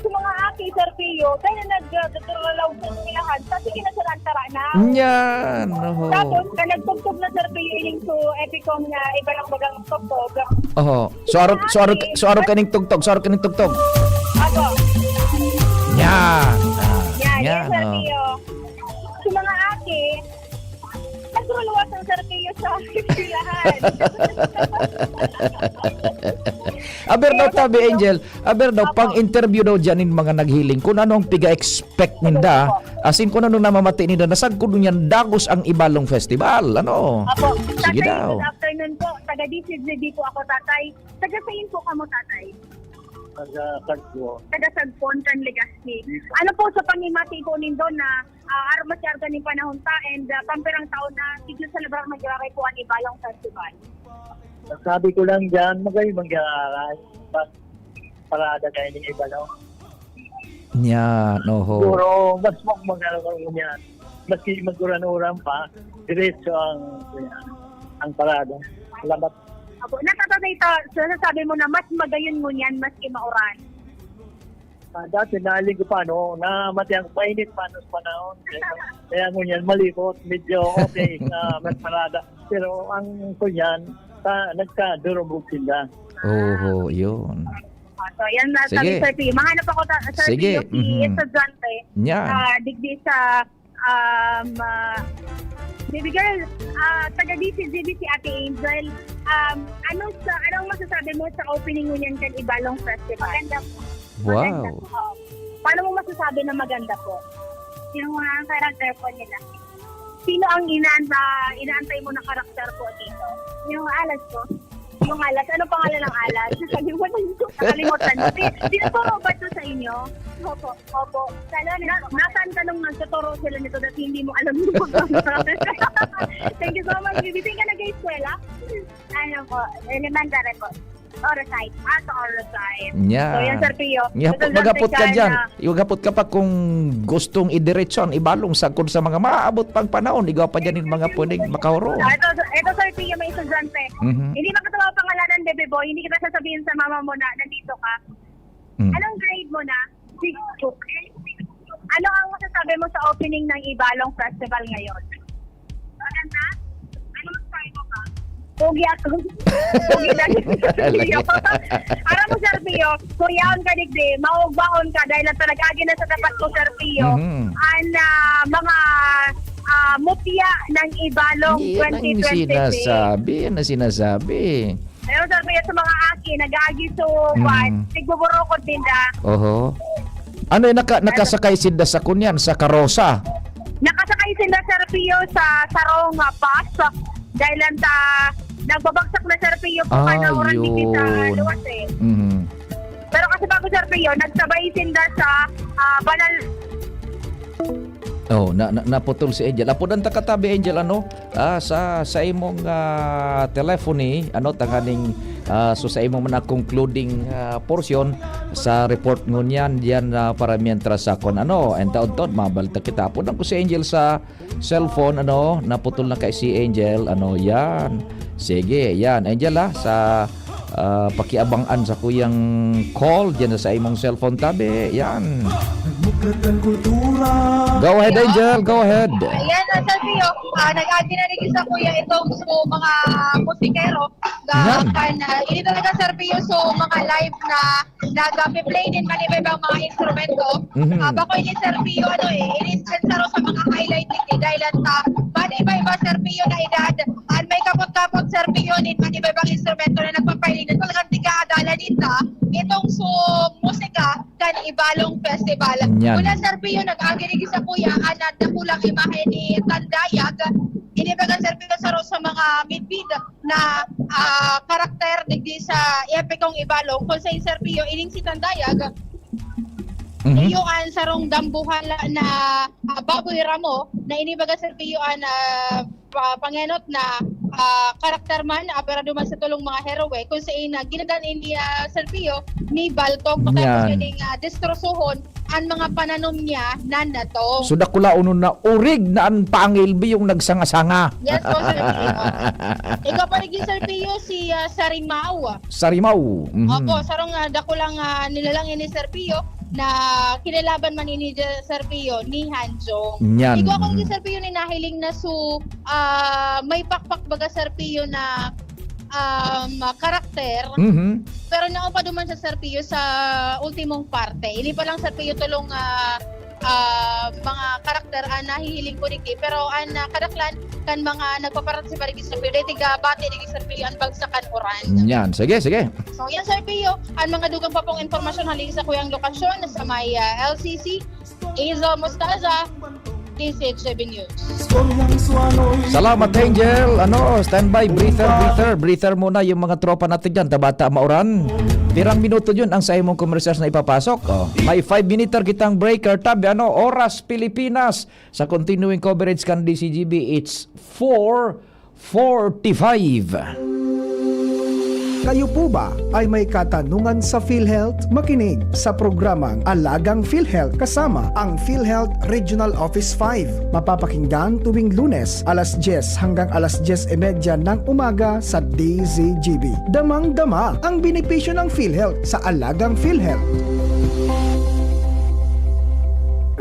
Sa mga aki, Sir Tio, dahil na nagduralaw sa nilahan, sige na sa rantara na. Yan. Tapos, nagtugtog na Sir Tio, ining so epikong na ibalang bagang tugtog. So aro kaning tugtog. Ako. Yan. Yes, Sir Tio. Sa mga aki, Sandro luwas ang Sir Pio sa silahan. Aber daw tabi Angel, aber daw pang interview daw dyan in mga naghiling kung anong piga-expect ninda, asin kung anong namamati ninda, nasag ko nung dagos ang Ibalong Festival, ano? Apo, Sige tatay, daw. good afternoon po. Taga DCGD po ako, tatay. Taga sayin po kamo, tatay. Taga Sagpon, Legazpi. Ano po sa pangimati po nindo na armas yarga ni panahon ta and pampirang taon na tigil sa labang magyari po ang Ibalong Festival. Sabi ko lang dyan, magaling mag-aaral. Parada kayo ng iba, no? Yan, oho. Siguro, mas mag-aaral niyan. Maski mag-uran-uran pa, diretso ang parada. Salamat. Apo, natatatay ito, sasabi mo na mas magayon mo niyan, maski mauran. Dati naaling ko pa, no? Na matiyang painit pa sa panahon. Kaya mo yan, malikot. Medyo okay na mas parada. Pero ang kunyan, nagka-durubog sila. Oho, yun. So, yan na sabi Sige. Sir P. Mahanap ako, Sir Sige, P. Estudyante. Yan. Digdi sa baby girl, taga DCGB si Ate Angel. Anong masasabi mo sa opening mo niyan kan Ibalong Festival? Maganda po. Maganda Wow. po. Paano mo masasabi na maganda po? Yung mga karakter po nila. Sino ang inaantay mo na karakter po dito? Yung alas po. Yung alas. Ano pangalan ng alas? Nakalimutan ko. Tinuturo ba ito sa inyo? Opo. Opo. Nasaan ka nung nagtuturo sila nito dahil hindi mo alam yung Thank you so much. Bibitin ka nag-eskwela? Ano po? Elementary po. Orosite. Sa Orosite. Yan. So yan, Sir Pio. Magapot ka dyan. Magapot ka pa kung gustong idiretson, Ibalong sagkod sa mga maaabot pang panahon. Igaw pa dyan yung mga pwedeng makahuro. Ito Sir Pio, may estudyante. Mhm. Hindi makatawa pangalanan, baby boy. Hindi kita sasabihin sa mama mo na nandito ka. Anong grade mo na? 6. Ano ang masasabi mo sa opening ng Ibalong Festival ngayon? Maganda? Ano masasabi mo ka? Pogi ako. Pogi na. Para mo, Sir Pio, kuryaon ka digdi, maugbaon ka dahil ang talagagi na sa dapat ko, Sir Pio. Ang mga mutya ng Ibalong Yan ang 2026. sinasabi. Yan ang sinasabi. Ayun, Sir Pio, sa mga aki, nag-aagi suwan, tigbuburokod din da. Oho. Ano yung nakasakay sila sa kunyan, sa karosa? Nakasakay sila, Sir Pio, sa sarong bus dahil nagbabagsak na, Sir Pio, kung panauran dito sa luwas eh. Mhm. Pero kasi bago, Sir Pio, nagsabay sila sa banal. Oh, naputol si Angel. Apudan ta katabi Angel ano? Sa imong telephony, ano tanganing so sa imong na concluding portion sa report ngunyan diyan para mientras sa kon ano and taon-taon mabalta kita. Apudan ko si Angel sa cellphone ano, naputol na kay si Angel ano yan. Sige, yan Angel sa pakiabangan sa kuyang call diyan sa imong cellphone tabi. Yan. Nagmuklat ang kultura. Go ahead, Angel. Go ahead. Ayan, Sir Pio, nag-agi na rin sa kuya itong so, mga musikero. Hindi talaga, Sir Pio, so mga live na nag-play din malibay mga instrumento. Bako ini, Sir Pio, ini-sensaro sa mga highlight din dahil at iba-iba, Sir Pio, na edad. At may kapot-kapot, Sir Pio, din malibay instrumento na nagpapiling. Talagang tiga-adala dito. Itong so musika kan Ibalong Festival. Yan. Mula, Sir Pio, nag-agi sa kuya na kulang imahe ni Tandayag. Inibagan, Sir Pio, sa mga midbid na karakter digdi sa epikong Ibalong. Kung sa Sir Pio, ining si Tandayag, iyuan sarong dambuhala na baboy ramo na inibaga Sir Pio pangenot na karakter man pero duman sa tulong mga heroe kung sa ina ginagan ini Sir Pio ni Baltog matapos kining destrosohon ang mga pananom niya nanato. So dakula uno na urig na ang pangilbi yung nagsanga-sanga. Yes po, Sir Pio. Ikaw pa rin Sir Pio si Sarimao. Sarimaw. Opo, sarong dakulang nilalang ini Sir Pio na kinalaban man ini Sir Pio ni Hanjong. Yan. Ikaw ako ni Sir Pio ni nahiling na may pakpak baga Sir Pio na karakter. Pero naupa duman sa Sir Pio sa ultimong parte. Ini pa lang Sir Pio tulong mga karakter na hihiling ko digdi pero an kadaklan kan mga nagpapartisipa digdi sa Serpilyo tiga bati digdi sa Serpilyo ang bagsakan oran. Yan, sige. So yan Serpilyo, ang mga dugang pa pong impormasyon haligi sa kuyang lokasyon sa may LCC, Hazel Mostaza, DCH7 News. Istoryang suanoy. Salamat, Angel. Standby, breather muna yung mga tropa natin dyan, tabata mauran. Pirang minuto yun ang sa imong commercials na ipapasok. May 5-minute kitang breaker tab. Oras Pilipinas. Sa continuing coverage kan DCGB, it's 4:45. Kayo po ba ay may katanungan sa PhilHealth? Makinig sa programang Alagang PhilHealth kasama ang PhilHealth Regional Office 5. Mapapakinggan tuwing Lunes alas 10 hanggang alas 10:30 ng umaga sa DZGB. Damang-dama ang benepisyo ng PhilHealth sa Alagang PhilHealth.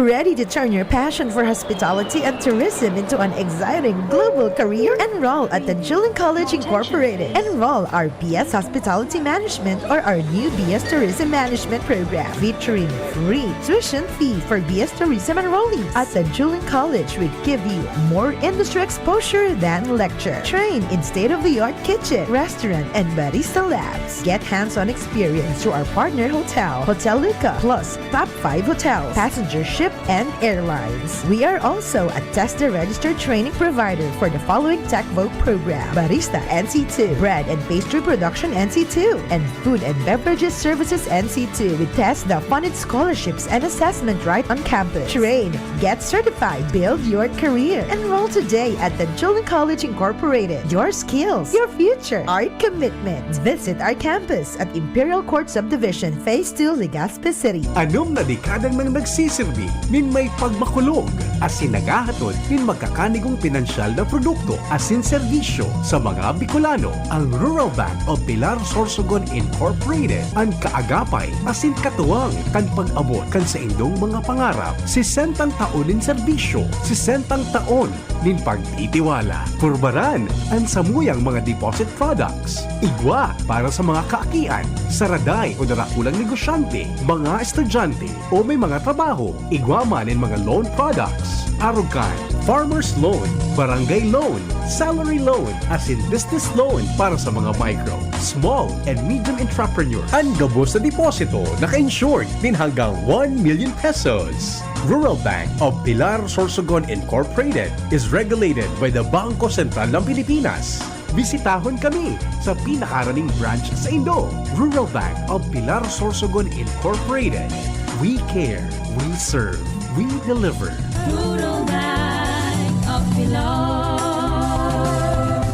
Ready to turn your passion for hospitality and tourism into an exciting global career? Enroll at the Julian College Incorporated. Enroll our BS Hospitality Management or our new BS Tourism Management program featuring free tuition fee for BS Tourism enrollees. At the Julian College, we give you more industry exposure than lecture. Train in state-of-the-art kitchen, restaurant, and barista labs. Get hands-on experience through our partner hotel, Hotel Luca, plus top 5 hotels, passenger ship, and airlines. We are also a TESDA registered training provider for the following TechVogue program: Barista NC2, Bread and Pastry Production NC2, and Food and Beverages Services NC2 with TESDA funded scholarships and assessment right on campus. Train, get certified, build your career. Enroll today at the Julian College Incorporated. Your skills, your future, our commitment. Visit our campus at Imperial Court Subdivision, Phase 2, Legazpi City. Anom na dekadang nang nagsisilbi min may pagmakulog asin nagahatod min magkakanigong pinansyal na produkto asin serbisyo sa mga Bicolano. Ang Rural Bank of Pilar Sorsogon Incorporated ang kaagapay asin katuwang kan pag-abot kan sa indong mga pangarap. 60 taon nin serbisyo, 60 taon nin pagtitiwala. Purbaran ang samuyang mga deposit products. Igwa para sa mga kaakian, saraday o darakulang negosyante, mga estudyante o may mga trabaho. Igwa man in mga loan products. Arugan, farmer's loan, barangay loan, salary loan, as in business loan para sa mga micro, small, and medium entrepreneur. Ang gabos na deposito naka-insured din hanggang 1 million pesos. Rural Bank of Pilar Sorsogon Incorporated is regulated by the Bangko Sentral ng Pilipinas. Bisitahon kami sa pinakaraning branch sa Indo. Rural Bank of Pilar Sorsogon Incorporated. We care, we serve, we deliver. Rural Bank of Pilar.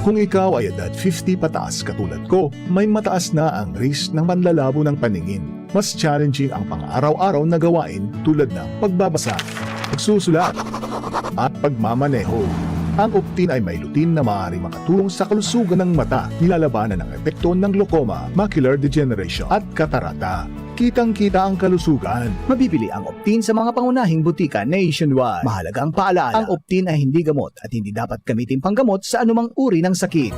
Kung ikaw ay edad 50 pataas katulad ko, may mataas na ang risk ng panlalabo ng paningin. Mas challenging ang pang-araw-araw na gawain tulad ng pagbabasa, pagsusulat, at pagmamaneho. Ang Optin ay may lutin na maaari makatulong sa kalusugan ng mata, nilalabanan ang epekto ng glaucoma, macular degeneration at katarata. Kitang-kita ang kalusugan. Mabibili ang Optin sa mga pangunahing butika nationwide. Mahalaga ang paalala, ang Optin ay hindi gamot at hindi dapat gamitin panggamot sa anumang uri ng sakit.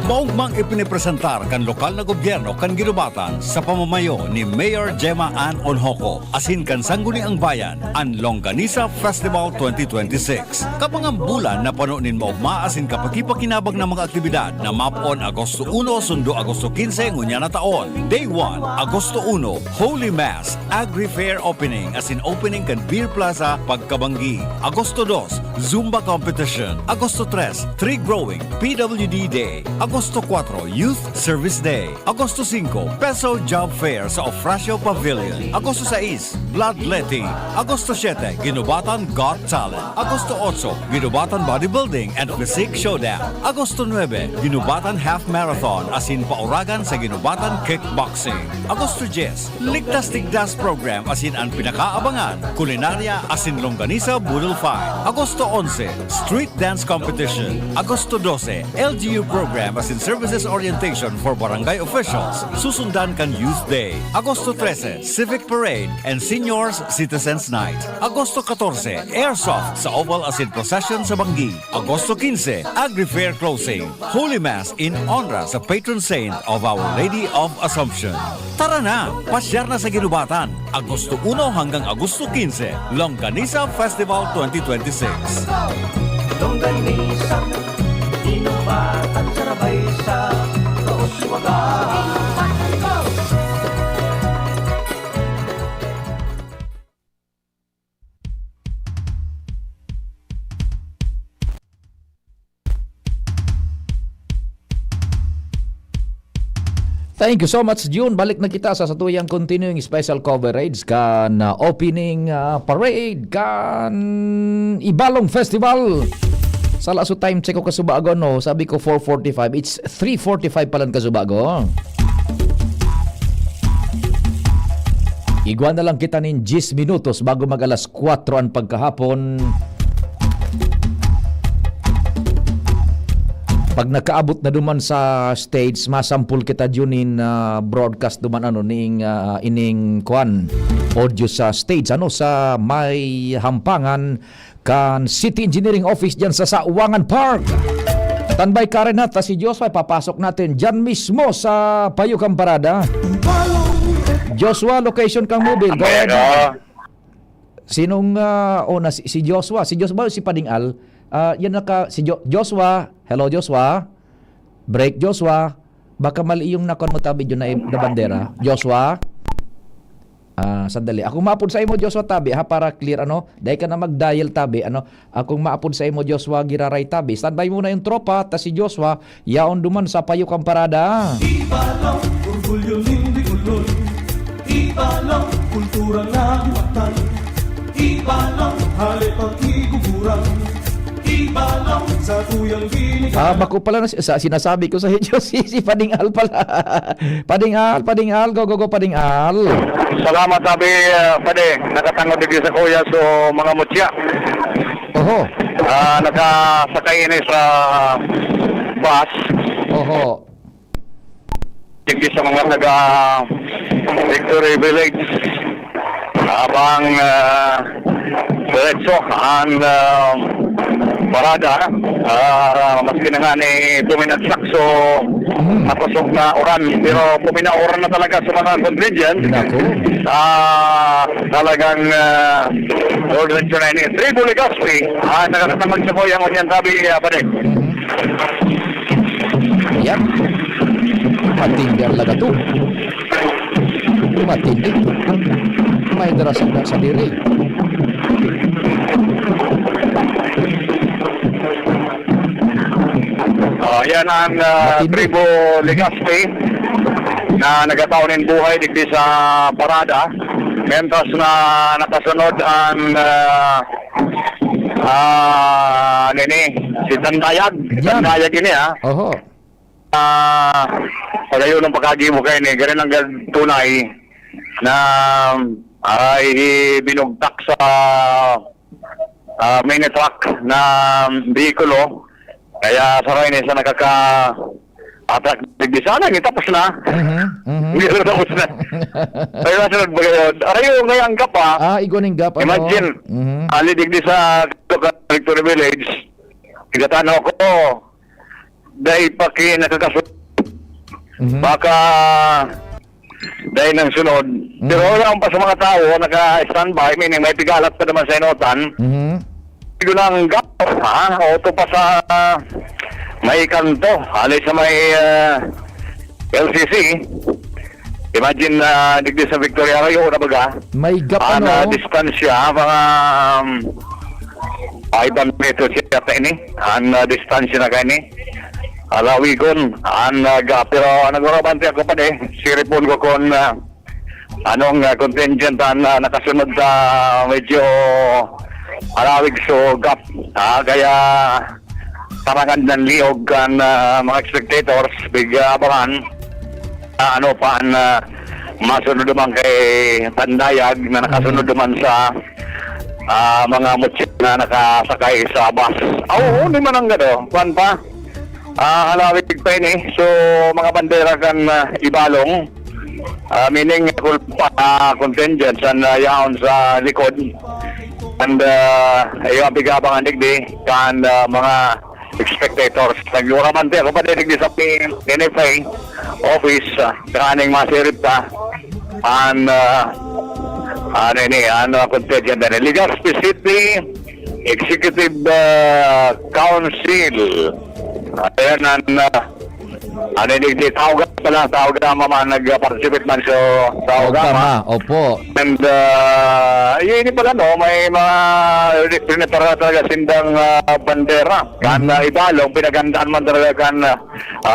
Maugmang ipinipresentar kan lokal na gobyerno kan ginubatan sa pamamayo ni Mayor Gemma Ann Onhoco asin kan sangguniang bayan ang Longganisa Festival 2026. Kapangang bulan na panunin maugma asin kapakipakinabang ng mga aktibidad na mapon Agosto 1 sundo Agosto 15 ngunya na taon. Day 1, Agosto 1, Holy Mass, Agri Fair Opening asin opening kan Beer Plaza Pagkabanggi. Agosto 2, Zumba Competition. Agosto 3, Tree Growing, PWD Day. Agosto 4, Youth Service Day. Agosto 5, Peso Job Fair sa Ofracio Pavilion. Agosto 6, Bloodletting. Agosto 7, Ginubatan Got Talent. Agosto 8, Ginubatan Bodybuilding and Physique Showdown. Agosto 9, Ginubatan Half Marathon asin pauragan sa Ginubatan Kickboxing. Agosto 10, Ligtas Tigdas Program asin ang pinakaabangan, kulinarya asin Longganisa Boodle Fight. Agosto 11, Street Dance Competition. Agosto 12, LGU Program asin as in services orientation for barangay officials. Susundan kan Youth Day. Agosto 13, Civic Parade and Seniors Citizens Night. Agosto 14, Airsoft sa Oval as in procession sa Banggi. Agosto 15, Agri-Fair closing. Holy Mass in honor sa patron saint of Our Lady of Assumption. Tara na, pasyar na sa Ginubatan. Agosto 1 hanggang Agosto 15, Longganisa Festival 2026. Longganisa, Ginubatan, sarabay sa kauswagan. Thank you so much, June. Balik na kita sa satuyang continuing special coverage kan opening parade kan Ibalong Festival. Sa laso time check ko kasubago, no? Sabi ko 4:45. It's 3:45 palan kasubago. Iguan na lang kita nin 10 minutos bago mag alas 4 ang pagkahapon. Pag nakaabot na duman sa stage, masampul kita dyan broadcast duman ning ining kwan audio sa stage sa may hampangan kan City Engineering Office dyan sa Sawangan Park. Tanbay ka rin si Joshua, papasok natin dyan mismo sa Payukang Parada. Joshua, location kang mobile. Go ahead. Sinong si Joshua? Si Joshua o si Pading Al? Yan si Joshua. Hello Joshua. Break Joshua. Baka mali yung nakon mo tabi yun na bandera. Joshua. Sandali. Akong maapod sa imo Joshua tabi para clear Dahil ka na mag-dial tabi Akong maapod sa imo Joshua giraray tabi. Standby muna yung tropa ta si Joshua yaon duman sa Payukang Parada. Ibalong, orgulyo hindi kulon. Ibalong, kultura na iwatan. Ibalong, halip ang iguguran. Ibalong, sa tuyang binigay. Bako pala na sinasabi ko sa inyo si Pading Al pala. Pading Al, go Pading Al. Salamat sabi, Pade. Nakatangod din sa kuya so mga mutya. Oho. Nakasakay ni sa bus. Oho. Digdi sa mga taga Victory Village. Abang diretso ang parada. Maski na nga ni puminagsak so napasok na oran. Pero puminaoran na talaga sa mga contingent. Talagang diretso na ini. Triple Legazpi. Nakatamag sa boy ang yan sabi Pade. Yan. Matindihan laga to. Matindi. May darasang sa diri. Yan ang Tribo Legazpi na nagataon ng buhay digdi sa parada. Mentos na nakasunod ang si Tandayag. Tandayag ini Oho. Pagayon ng pagkagi mo kayo ni ganun ang tunay na ay binugtak sa mini truck na bihikulo. Kaya saray ni sa nakaka-attack digdi sana, tapos na. Hindi na tapos na. Kaya nasunod ba kayo? Arayo ngayang gap Iguaning gap. Imagine, ali digdi sa Victory Village, igatanaw ko, dahil paki nakakasunod. Baka dahil nang sunod. Pero lang pa sa mga tao, naka-standby, meaning may pigalat pa naman sa inotan. Hindi lang gap, auto pa sa may kanto, alay sa may LCC. Imagine digdi sa Victoria Arroyo na baga. May gap distansya, mga 500 meters yata ini. Ang distansya na kani. Alawigon, ang pero nagurabante ako pa siripon ko kung anong contingent na nakasunod sa medyo alawig so gap. Kaya tarangan ng liog ang mga spectators, abangan ano pa ang masunod naman kay Tandayag na nakasunod naman sa mga mutsit na nakasakay sa bus. Oo, hindi man ang gano. Kuan pa? halawig pa ini. So, mga bandera kan ibalong. Meaning, contingents and yaon sa likod. And yung abigabang digdi kan mga spectators. Nagluramante ako pa digdi sa NFA office. Kaning masirip ta. And contingent na Legazpi City Executive Council. Ayan digdi tawag mama nag-participate man sa tawag Opo. and yun pala may mga pinapara talaga sindang bandera kan ibalong pinagandaan man talaga kan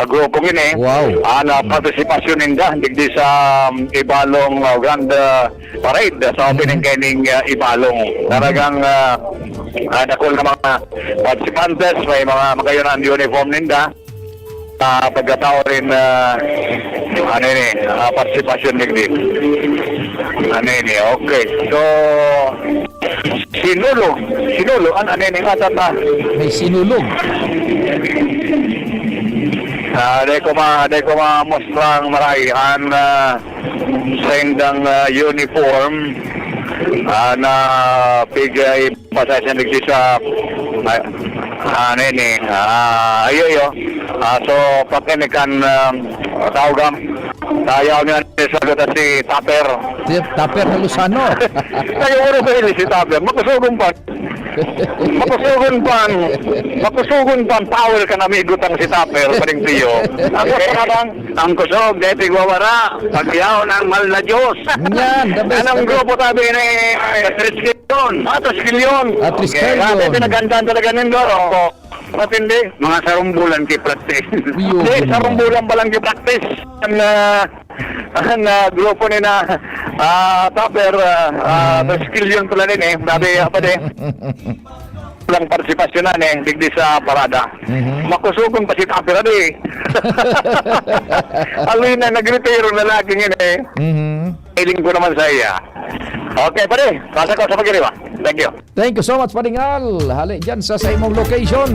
grupong ini. Wow. Partisipasyon ninda digdi sa ibalong grand parade sa opening kaning ibalong talagang nakul na mga participantes, may mga magayon uniform ninda. Pagkatao rin partisipasyon digdi. Okay. So sinulog nga tata. May sinulog. Day ko ma-mostrang marayan sa indang uniform na pigay pasasyan digdi sa ayo. So pakinikan tawagam tayaw niya si Taper. Taper na Luzano. Tayo si Taper. Makusugon pan power ka na migutang si Taper paring tiyo. Ang kusog deti gwawara pagyaw ng mahal na Diyos. Yan, the best. Anong grupo tabi ni Triskelion? Triskelion. Triskelion. Pinagandaan talaga nindo. Matindi. Mga sarumbulan ki practice. Hindi, sarumbulan pa lang ki practice. Na grupo ni na Taper Triskelion pala din Dabi apa din. Lang partisipasyon na digdi sa parada. Makusugon pa si Taper Aloy na nag-retiro na lagi ngayon Iling ko naman sa iya. Okay, pare. Pasa ko sa pagkiriwa. Thank you. Thank you so much, Paringal. Hali dyan sa imong location.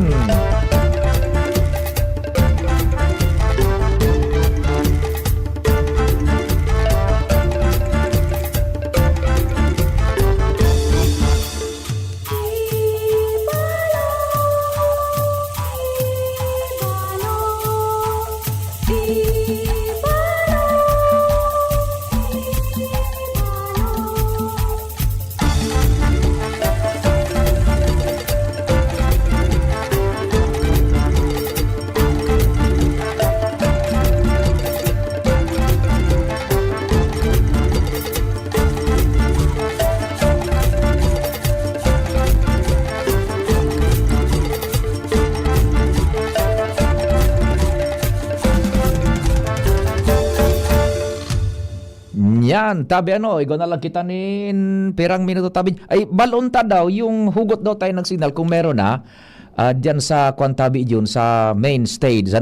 Yan, tabi igo na lang kita nin pirang minuto tabi. Ay, balonta daw, yung hugot daw tayo ng signal kung meron na. Diyan sa Kwantabi yun, sa main stage,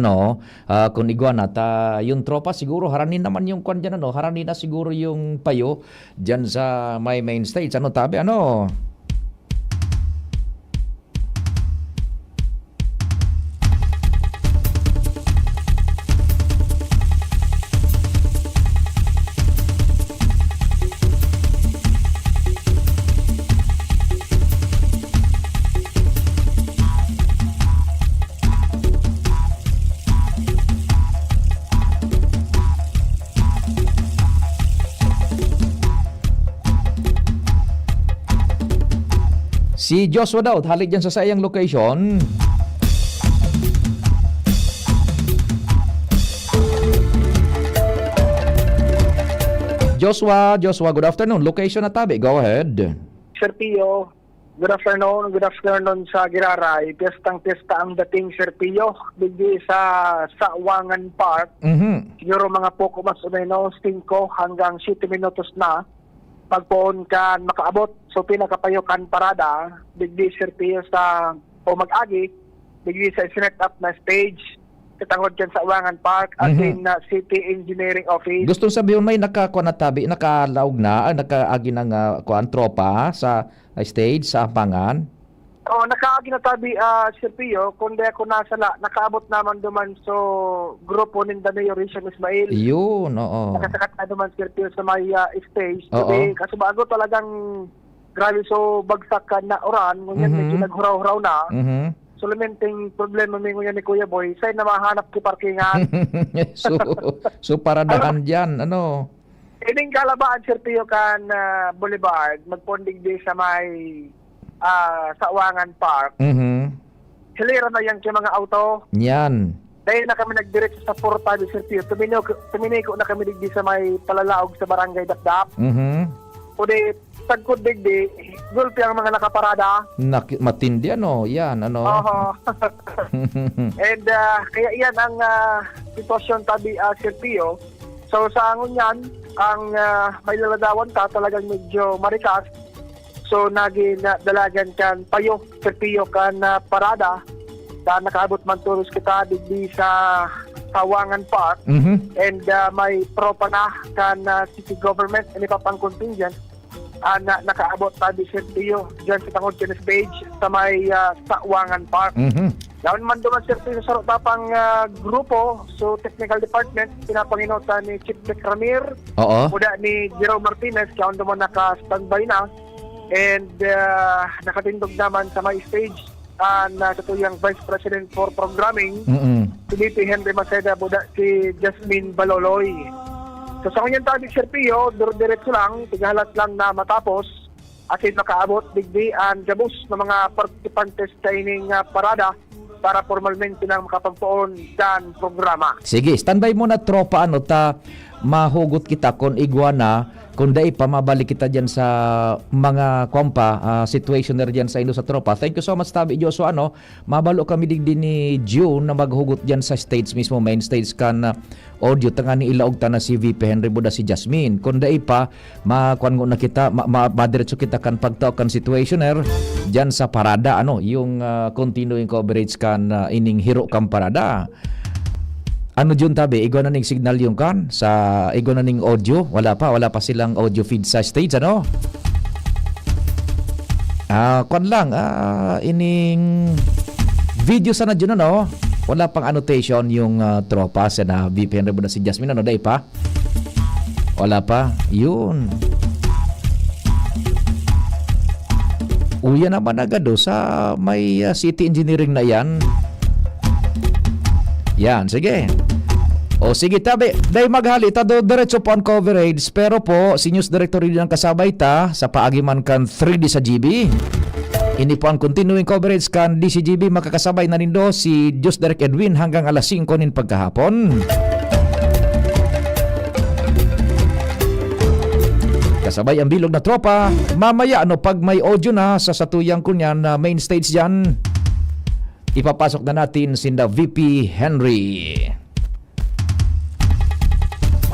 kung iguana, yung tropa siguro, haranin naman yung kwan dyan, haranin na siguro yung payo, diyan sa may main stage, tabi, Si Joshua daw, halik dyan sa sayang location. Joshua, good afternoon. Location na tabi, go ahead. Sir Pio, good afternoon sa Giraray. Piyestang-piyesta ang dating Sir Pio. Digdi sa Sawangan Park. Siguro mga poko mas o menos 5 hanggang 7 minutos na. Pagpoon kan makaabot, so pinakapayokan parada, digdi Sir Pio sa mag-agi, digdi sa set up na stage, katangod kan sa Sawangan Park, at in City Engineering Office. Gustong sabihin may nakakuanatabi, nakalaog na, nakaagi ng tropa sa stage, sa Ampangan? nakaginatabi Sir Pio, kundi ako nasala, nakaabot naman duman so grupo ni Mayor Rishon Ismail. Yun, oo. Nakasakat na duman Sir Pio sa may stage. Oo. Kasi bago talagang grabe so bagsak ka na oran, ngunyan medyo naghuraw-huraw na. So lamenting problema may ngunyan ni Kuya Boy, say na mahanap ki parkingan. so paradahan dyan, ano? Ining kalabaan Sir Pio kan Boulevard, magpondig di sa may Sawangan Park. Hilira na yan kay mga auto. Yan. Dahil na kami nagdiretso sa porta di Sir Pio, tuminiko na kami digdi sa may palalaog sa barangay Dapdap. Kundi tagkod digdi, gulpi ang mga nakaparada. Matindi, ano? Yan, ano? And kaya iyan ang sitwasyon tabi Sir Pio. So sa angon yan, ang may laladawan ka talagang medyo marikas. So naging dalagan kan payo, Sir Pio kan parada. Da nakaabot man turos kita digdi sa Sawangan Park. And may tropa na kan city government and iba pang contingent. Nakaabot tabi Sir Pio dyan sa tangod kina stage sa may Sawangan Park. Daon man duman Sir Pio sa tapang grupo, so technical department, pinapanginutan ni Chief Vic Ramir, muda ni Jerome Martinez, kaya duman naka-standby na, and nakatindog naman sa may stage na sa tuyang Vice President for Programming, si VP Henry Maceda, muda si Jasmine Baloloy. So sa kanyang tabi Sir Pio, diretso lang, tigahalat lang na matapos at nakaabot digdi ang gabos ng mga participantes sa ining parada para formalmente nang makapagpuon dan programa. Sige, standby muna tropa, ano, mahugot kita kung iguana, kung dai pa mabalik kita dyan sa mga kompa, situationer dyan sa ino sa tropa. Thank you so much, Tabi Joshua, ano, mabalo kami digdi ni June na maghugot dyan sa stage mismo, main stage kan audio, tanga ni ilaog ta na si VP Henry Buda, si Jasmine. Kung dai pa, makuan na kita, madiretso kita kan pagtao kan situationer dyan sa parada, ano, yung continuing coverage kan ining hiro kan parada. Ano dyan tabi, igo na ning signal yung kan sa igo na ning audio, wala pa silang audio feed sa stage, ano? Kwan lang, ining video sana dyan, ano? Wala pang annotation yung tropa sa na VP Henry Buda, si Jasmine, ano, day pa? Wala pa, yun. Uya naman agad sa may city engineering na yan. Yan, sige. O sige tabi, day maghali ta do diretso po ang coverage, pero po si News Director rin ang kasabay ta sa paagiman kan 3D sa GB. Ini po ang continuing coverage kan DCGB, makakasabay na nindo si News Direct Edwin hanggang alas 5 nin pagkahapon. Kasabay ang bilog na tropa. Mamaya ano, pag may audio na sa satuyang kunyan na main stage dyan, ipapasok na natin sinda VP Henry.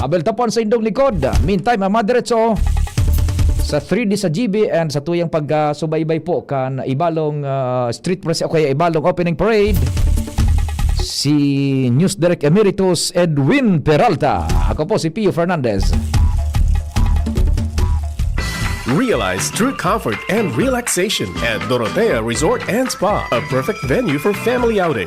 Abel tapon sa indong likod. Meantime, madiretso sa 3D sa GB and sa tuyang pagsubaybay po kan ibalong street press o kaya ibalong opening parade, si News Direct Emeritus Edwin Peralta. Ako po si Pio Fernandez. Realize true comfort and relaxation at Dorotea Resort and Spa, a perfect venue for family outing.